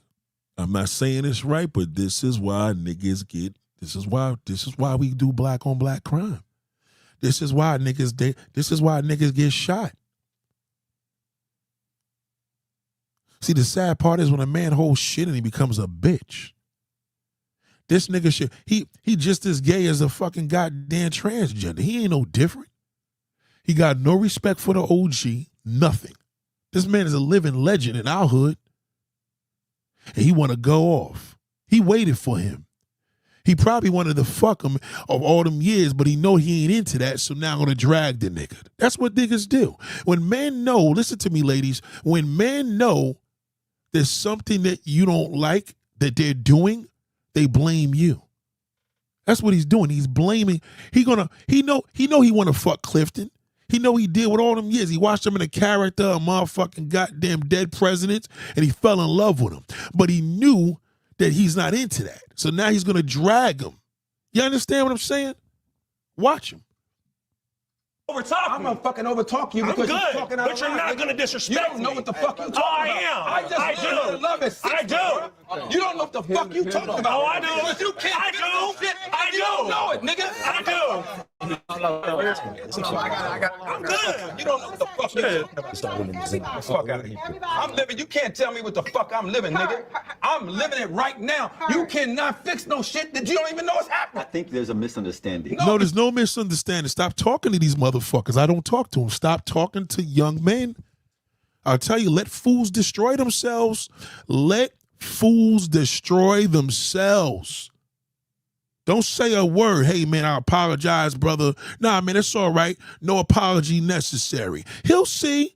A: I'm not saying it's right, but this is why niggas get, this is why we do black on black crime. This is why niggas get shot. See, the sad part is when a man holds shit and he becomes a bitch. This nigga shit, he just as gay as a fucking goddamn transgender. He ain't no different. He got no respect for the OG, nothing. This man is a living legend in our hood. And he want to go off. He waited for him. He probably wanted to fuck him of all them years, but he know he ain't into that, so now I'm going to drag the nigga. That's what niggas do. When men know, listen to me, ladies, when men know there's something that you don't like that they're doing, they blame you. That's what he's doing. He's blaming. He know he want to fuck Clifton. He know he did with all them years. He watched him in a character, a motherfucking goddamn dead president, and he fell in love with him. But he knew that he's not into that. So now he's going to drag him. You understand what I'm saying? Watch him.
I: I'm gonna fucking overtalk you because
G: I'm good,
I: you're talking out
G: but you're
I: loud,
G: not
I: nigga.
G: gonna disrespect
I: You don't know
G: me.
I: what the fuck you talking
G: Oh, I
I: about.
G: am.
I: I
G: I
I: just
G: do.
I: learned to love at 60,
G: I do.
I: bro. You don't know what the fuck you talking about.
G: Oh, I do.
I: Because you can't
G: I
I: fix
G: do.
I: no shit
G: I
I: and
G: do.
I: You don't know it, nigga.
G: I do.
I: I'm good. You don't know what the fuck you're talking about. Get the fuck out of here. I'm living. You can't tell me what the fuck I'm living, nigga. I'm living it right now. You cannot fix no shit that you don't even know is
F: I
I: happening.
F: think there's a misunderstanding.
A: No, there's no misunderstanding. Stop talking to these motherfuckers. I don't talk to them. Stop talking to young men. I'll tell you, let fools destroy themselves. Let fools destroy themselves. Don't say a word. Hey, man, I apologize, brother. Nah, man, it's all right. No apology necessary. He'll see.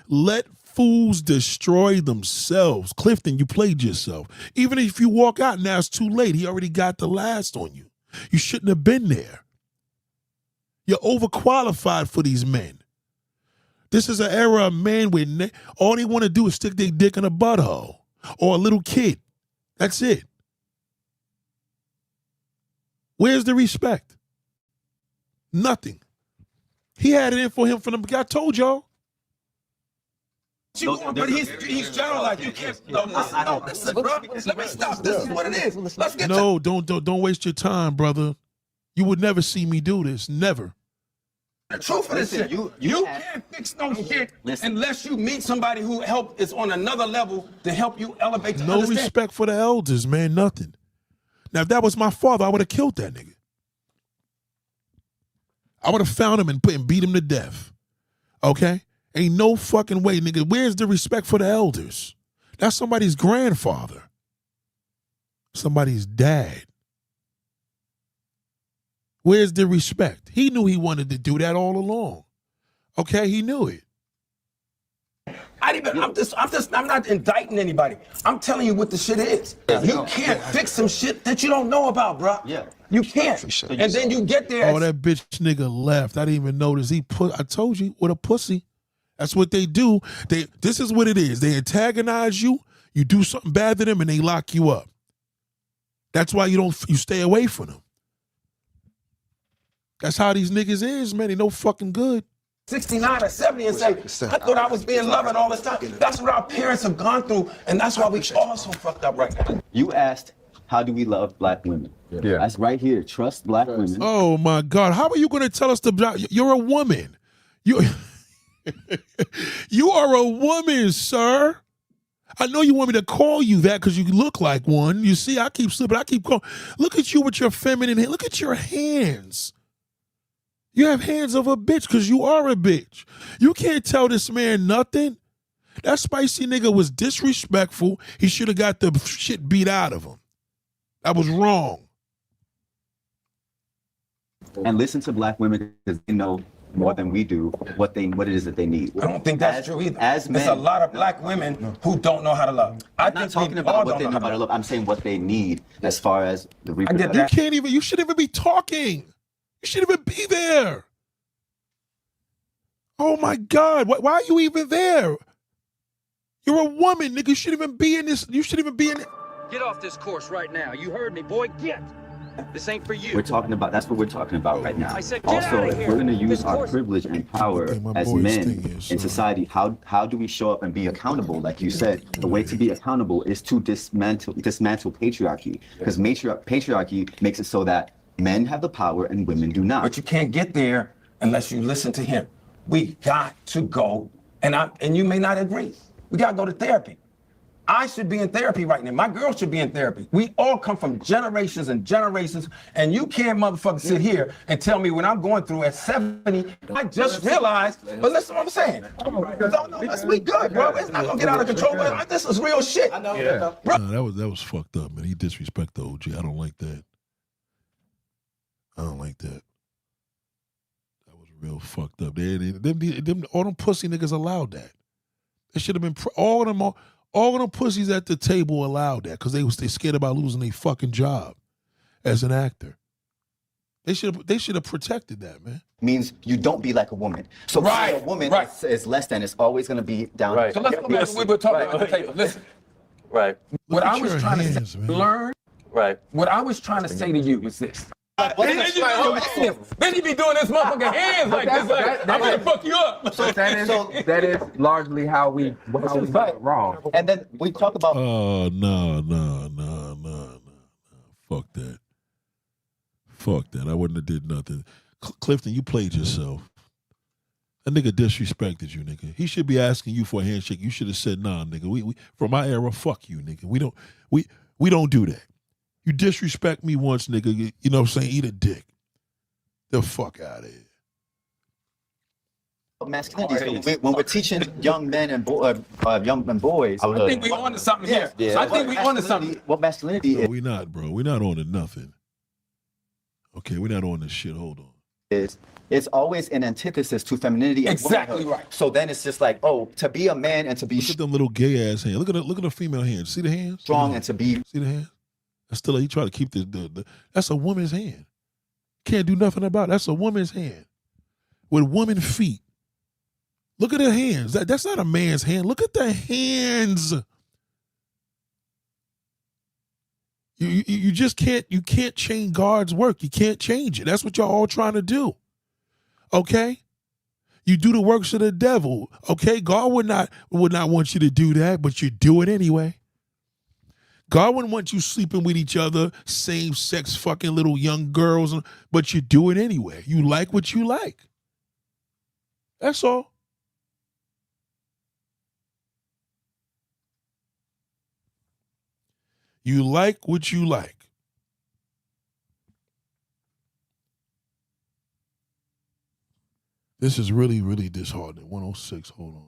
A: Let fools destroy themselves. Clifton, you played yourself. Even if you walk out now, it's too late. He already got the last on you. You shouldn't have been there. You're overqualified for these men. This is an era of men where all they want to do is stick their dick in a butthole or a little kid. That's it. Where's the respect? Nothing. He had it in for him from the. I told y'all.
I: But he's generalized. You can't. No, listen, bro. Let me stop. This is what it is. Let's get
A: No, don't waste your time, brother. You would never see me do this. Never.
I: the truth of this shit. You can't fix no shit unless you meet somebody who is on another level to help you elevate to
A: No
I: understand.
A: respect for the elders, man. Nothing. Now, if that was my father, I would have killed that nigga. I would have found him and beat him to death. Okay? Ain't no fucking way, nigga. Where's the respect for the elders? That's somebody's grandfather. Somebody's dad. Where's the respect? He knew he wanted to do that all along. Okay, he knew it.
I: I'm not indicting anybody. I'm telling you what the shit is. You can't fix some shit that you don't know about, bro.
F: Yeah.
I: You can't. And then you get there.
A: Oh, that bitch nigga left. I didn't even notice. I told you, with a pussy. That's what they do. This is what it is. They antagonize you. You do something bad to them, and they lock you up. That's why you stay away from them. That's how these niggas is, man. They no fucking good.
I: 69 or 70 and say, I thought I was being loving all this time. That's what our parents have gone through, and that's why we all so fucked up right now.
F: You asked, how do we love black women?
J: Yeah.
F: That's right here. Trust black women.
A: Oh my God! How are you going to tell us you're a woman? You are a woman, sir. I know you want me to call you that because you look like one. You see, I keep slipping. I keep calling. Look at you with your feminine hand. Look at your hands. You have hands of a bitch because you are a bitch. You can't tell this man nothing. That spicy nigga was disrespectful. He should have got the shit beat out of him. That was wrong.
F: And listen to black women because they know more than we do what it is that they need.
I: I don't think that's true either.
F: As men,
I: there's a lot of black women who don't know how to love.
F: I'm not talking about what they know how to love. I'm saying what they need as far as the reproduction.
A: You shouldn't even be talking. You shouldn't even be there. Oh my God. Why are you even there? You're a woman, nigga. You shouldn't even be in this. You shouldn't even be in it.
K: Get off this course right now. You heard me, boy. Get. This ain't for you.
F: That's what we're talking about right now.
K: I said, get
F: also,
K: outta
F: if
K: here.
F: we're going to use
K: This
F: our
K: course-
F: privilege and power as men in society, how do we show up and be accountable? Like you said, the way to be accountable is to dismantle patriarchy, because patriarchy makes it so that men have the power and women do not.
I: But you can't get there unless you listen to him. We got to go, and you may not agree. We got to go to therapy. I should be in therapy right now. My girl should be in therapy. We all come from generations and generations, and you can't motherfucker sit here and tell me when I'm going through at 70, I just realized, but listen to what I'm saying. No, let's be good, bro. It's not gonna get out of control. But this is real shit. I know.
A: No, that was fucked up, man. He disrespect the OG. I don't like that. I don't like that. That was real fucked up. All them pussy niggas allowed that. It should have been all of them pussies at the table allowed that because they scared about losing their fucking job as an actor. They should have protected that, man.
F: Means you don't be like a woman. So
I: Right,
F: a woman
I: right.
F: is less than. It's always going to be down.
K: Right.
I: So let's go back to what we were talking about. Okay, listen.
K: Right.
I: What
A: Look
I: I
A: at
I: was
A: your
I: trying
A: hands,
I: to
A: man.
I: learn,
K: Right.
I: what I was trying to say to you was this. Then you be doing this motherfucking hands like this. Like, I'm gonna fuck you up.
J: That is largely how we got it wrong.
F: And then we talk about.
A: Oh, no. Fuck that. Fuck that. I wouldn't have did nothing. Clifton, you played yourself. That nigga disrespected you, nigga. He should be asking you for a handshake. You should have said, nah, nigga. We from my era, fuck you, nigga. We don't do that. You disrespect me once, nigga. You know what I'm saying? Eat a dick. The fuck out of here.
F: Masculinity. When we're teaching young men and boys,
I: I think we on to something here. I think we on to something.
F: What masculinity
A: No, we not, bro. We not on to nothing. Okay, we not on this shit. Hold on.
F: is, it's always an antithesis to femininity. And
I: Exactly
F: womanhood.
I: right.
F: So then it's just like, oh, to be a man and to be
A: Look at them little gay ass hands. Look at the female hands. See the hands?
F: strong and to be
A: See the hands? That's still, he try to keep the that's a woman's hand. Can't do nothing about it. That's a woman's hand with woman feet. Look at her hands. That's not a man's hand. Look at the hands. You just can't change God's work. You can't change it. That's what y'all all trying to do. Okay? You do the works of the devil. Okay? God would not want you to do that, but you do it anyway. God wouldn't want you sleeping with each other, same sex fucking little young girls, but you do it anyway. You like what you like. That's all. You like what you like. This is really, really disheartening. 106, hold on.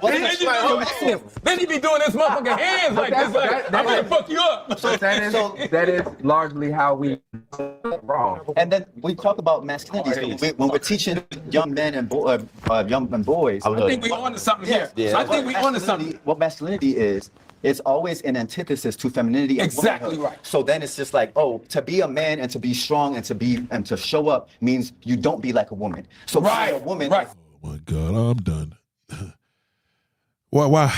A: Let me see. She said 106.
I: Then he be doing this motherfucking hands like this. Like, I'm gonna fuck you up.
J: So that is largely how we wrong.
F: And then we talk about masculinity. So when we're teaching young men and boys,
I: I think we on to something here.
F: Yeah.
I: I think we on to something.
F: What masculinity is, it's always an antithesis to femininity. And
I: Exactly
F: womanhood.
I: right.
F: So then it's just like, oh, to be a man and to be strong and to show up means you don't be like a woman. So
I: Right,
F: being a woman,
I: right.
A: Oh my God, I'm done. Why?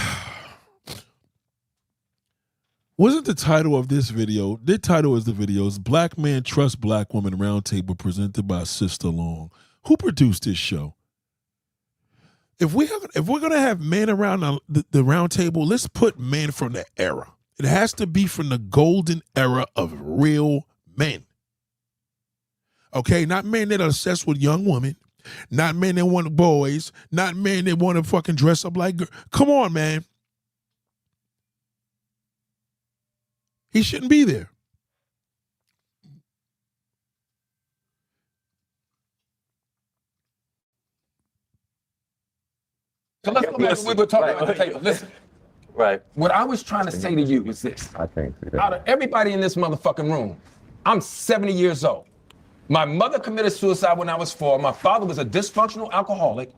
A: Wasn't the title of this video, the title is the video, is Black Man Trust Black Woman Roundtable presented by Sister Long. Who produced this show? If we're going to have men around the round table, let's put men from the era. It has to be from the golden era of real men. Okay, not men that are obsessed with young women. Not men that want boys. Not men that want to fucking dress up like girls. Come on, man. He shouldn't be there.
I: So let's go back to what we were talking about. Okay, listen.
F: Right.
I: What I was trying to say to you is this.
J: I think.
I: Out of everybody in this motherfucking room, I'm 70 years old. My mother committed suicide when I was 4. My father was a dysfunctional alcoholic.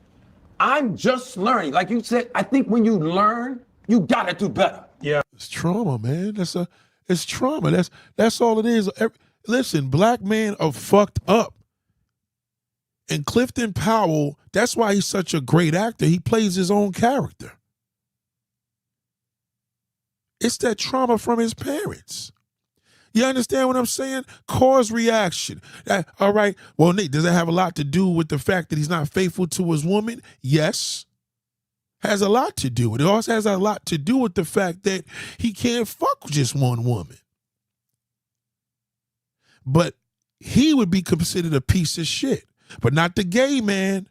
I: I'm just learning. Like you said, I think when you learn, you gotta do better.
G: Yeah.
A: It's trauma, man. It's trauma. That's all it is. Listen, black men are fucked up. And Clifton Powell, that's why he's such a great actor. He plays his own character. It's that trauma from his parents. You understand what I'm saying? Cause reaction. All right. Well, Nick, does that have a lot to do with the fact that he's not faithful to his woman? Yes. Has a lot to do with it. It also has a lot to do with the fact that he can't fuck with just one woman. But he would be considered a piece of shit. But not the gay man.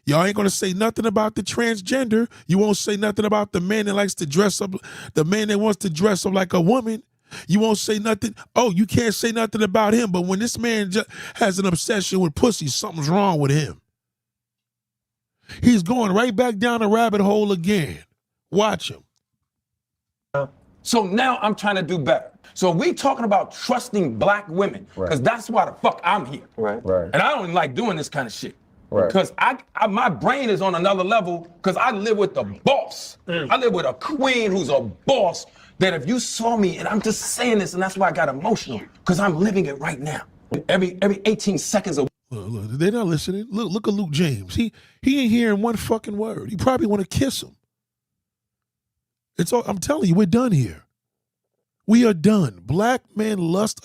A: Y'all ain't gonna say nothing about the transgender. You won't say nothing about the man that likes to dress up, the man that wants to dress up like a woman. You won't say nothing. Oh, you can't say nothing about him. But when this man has an obsession with pussy, something's wrong with him. He's going right back down the rabbit hole again. Watch him.
I: So now I'm trying to do better. So we talking about trusting black women, because that's why the fuck I'm here.
J: Right.
I: And I don't like doing this kind of shit.
J: Right.
I: Because my brain is on another level because I live with the boss. I live with a queen who's a boss that if you saw me, and I'm just saying this, and that's why I got emotional, because I'm living it right now. Every 18 seconds of
A: Look, they're not listening. Look at Luke James. He ain't hearing one fucking word. He probably want to kiss him. It's all. I'm telling you, we're done here. We are done. Black man lust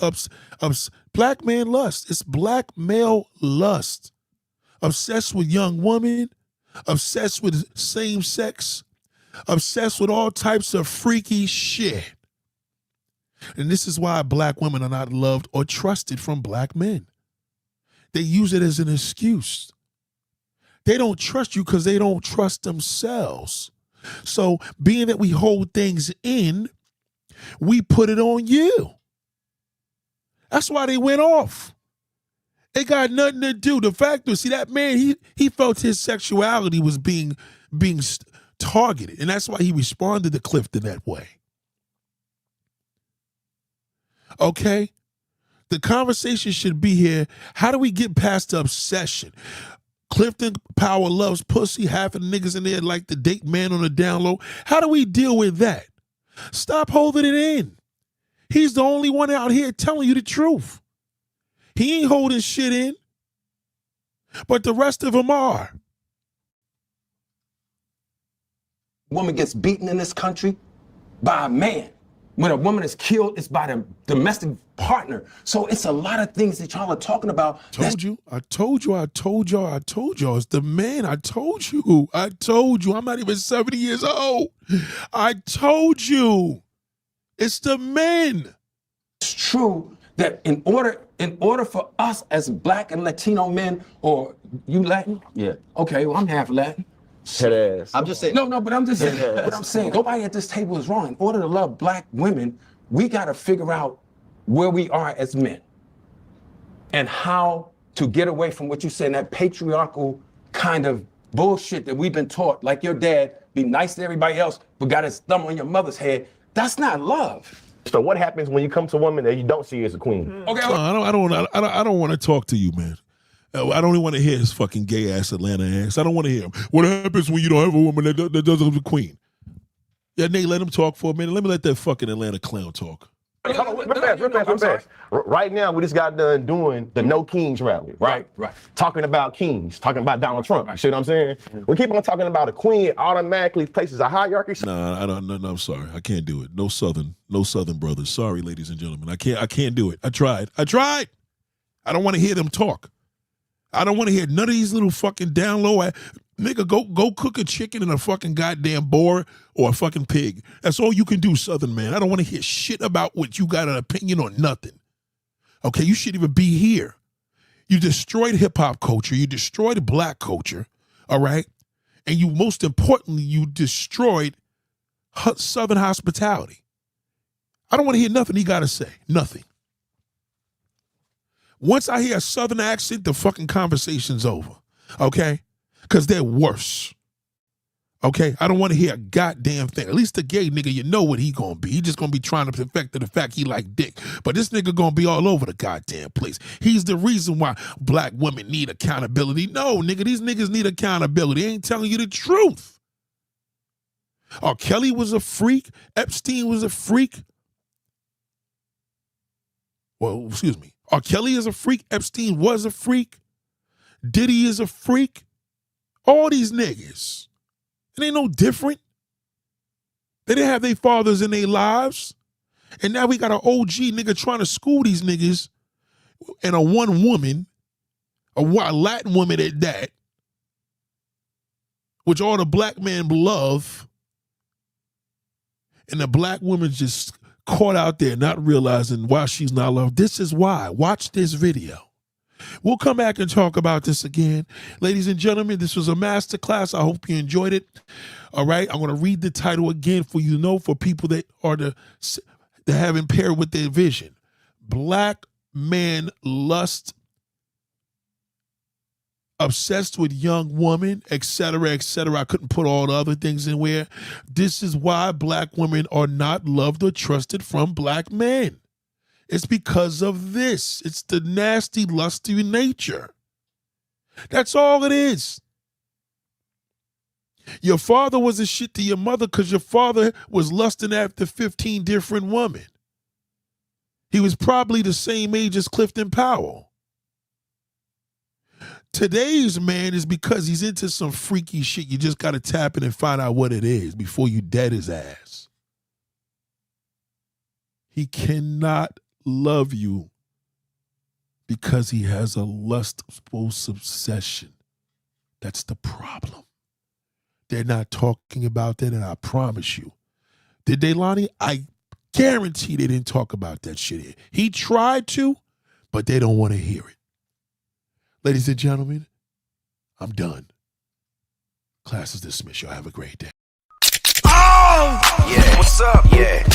A: black man lust. It's black male lust. Obsessed with young women, obsessed with same sex, obsessed with all types of freaky shit. And this is why black women are not loved or trusted from black men. They use it as an excuse. They don't trust you because they don't trust themselves. So being that we hold things in, we put it on you. That's why they went off. It got nothing to do. The fact is, see, that man, he felt his sexuality was being targeted. And that's why he responded to Clifton that way. Okay? The conversation should be here. How do we get past the obsession? Clifton Powell loves pussy. Half of the niggas in there like to date man on the down low. How do we deal with that? Stop holding it in. He's the only one out here telling you the truth. He ain't holding shit in, but the rest of them are.
I: woman gets beaten in this country by a man. When a woman is killed, it's by the domestic partner. So it's a lot of things that y'all are talking about.
A: I told y'all. It's the man. I told you. I'm not even 70 years old. I told you. It's the men.
I: It's true that in order for us as Black and Latino men, or you Latin?
F: Yeah.
I: Okay, well, I'm half Latin. saying.
J: Head ass.
E: I'm just saying.
I: No, but I'm just saying.
E: Yes.
I: What I'm saying, nobody at this table is wrong. In order to love black women, we got to figure out where we are as men and how to get away from what you said, that patriarchal kind of bullshit that we've been taught. Like your dad, be nice to everybody else, but got his thumb on your mother's head. That's not love.
J: So what happens when you come to a woman that you don't see as a queen?
I: Okay.
A: No, I don't want to talk to you, man. I don't even want to hear his fucking gay ass Atlanta ass. I don't want to hear him. What happens when you don't have a woman that doesn't have a queen? Yeah, Nate, let him talk for a minute. Let me let that fucking Atlanta clown talk.
J: Real fast. Right now, we just got done doing the No Kings rally, right?
I: Right.
J: Talking about kings, talking about Donald Trump. You see what I'm saying? We keep on talking about a queen, it automatically places a hierarchy.
A: No, I don't. No, I'm sorry. I can't do it. No Southern brothers. Sorry, ladies and gentlemen. I can't do it. I tried. I don't want to hear them talk. I don't want to hear none of these little fucking down low. Nigga, go cook a chicken and a fucking goddamn boar or a fucking pig. That's all you can do, Southern man. I don't want to hear shit about what you got an opinion on nothing. Okay, you shouldn't even be here. You destroyed hip-hop culture. You destroyed black culture, all right? And you, most importantly, you destroyed Southern hospitality. I don't want to hear nothing he got to say. Nothing. Once I hear a Southern accent, the fucking conversation's over, okay? Because they're worse, okay? I don't want to hear a goddamn thing. At least the gay nigga, you know what he gonna be. He just gonna be trying to perfect the fact he like dick. But this nigga gonna be all over the goddamn place. He's the reason why black women need accountability. No, nigga, these niggas need accountability. They ain't telling you the truth. R. Kelly was a freak. Epstein was a freak. Well, excuse me. R. Kelly is a freak. Epstein was a freak. Diddy is a freak. All these niggas. It ain't no different. They didn't have their fathers in their lives. And now we got an OG nigga trying to school these niggas and a one woman, a Latin woman at that, which all the black men love. And the black woman just caught out there not realizing why she's not loved. This is why. Watch this video. We'll come back and talk about this again. Ladies and gentlemen, this was a masterclass. I hope you enjoyed it. All right. I'm going to read the title again for you to know, for people that are that have impaired with their vision. Black man lust, obsessed with young woman, etc., etc. I couldn't put all the other things in where. This is why black women are not loved or trusted from black men. It's because of this. It's the nasty, lusty nature. That's all it is. Your father was a shit to your mother because your father was lusting after 15 different women. He was probably the same age as Clifton Powell. Today's man is because he's into some freaky shit. You just got to tap in and find out what it is before you dead his ass. He cannot love you because he has a lustful obsession. That's the problem. They're not talking about that, and I promise you. Did they, Lonnie? I guarantee they didn't talk about that shit here. He tried to, but they don't want to hear it. Ladies and gentlemen, I'm done. Class is dismissed. Y'all have a great day.
L: Oh! Yeah, what's up? Yeah.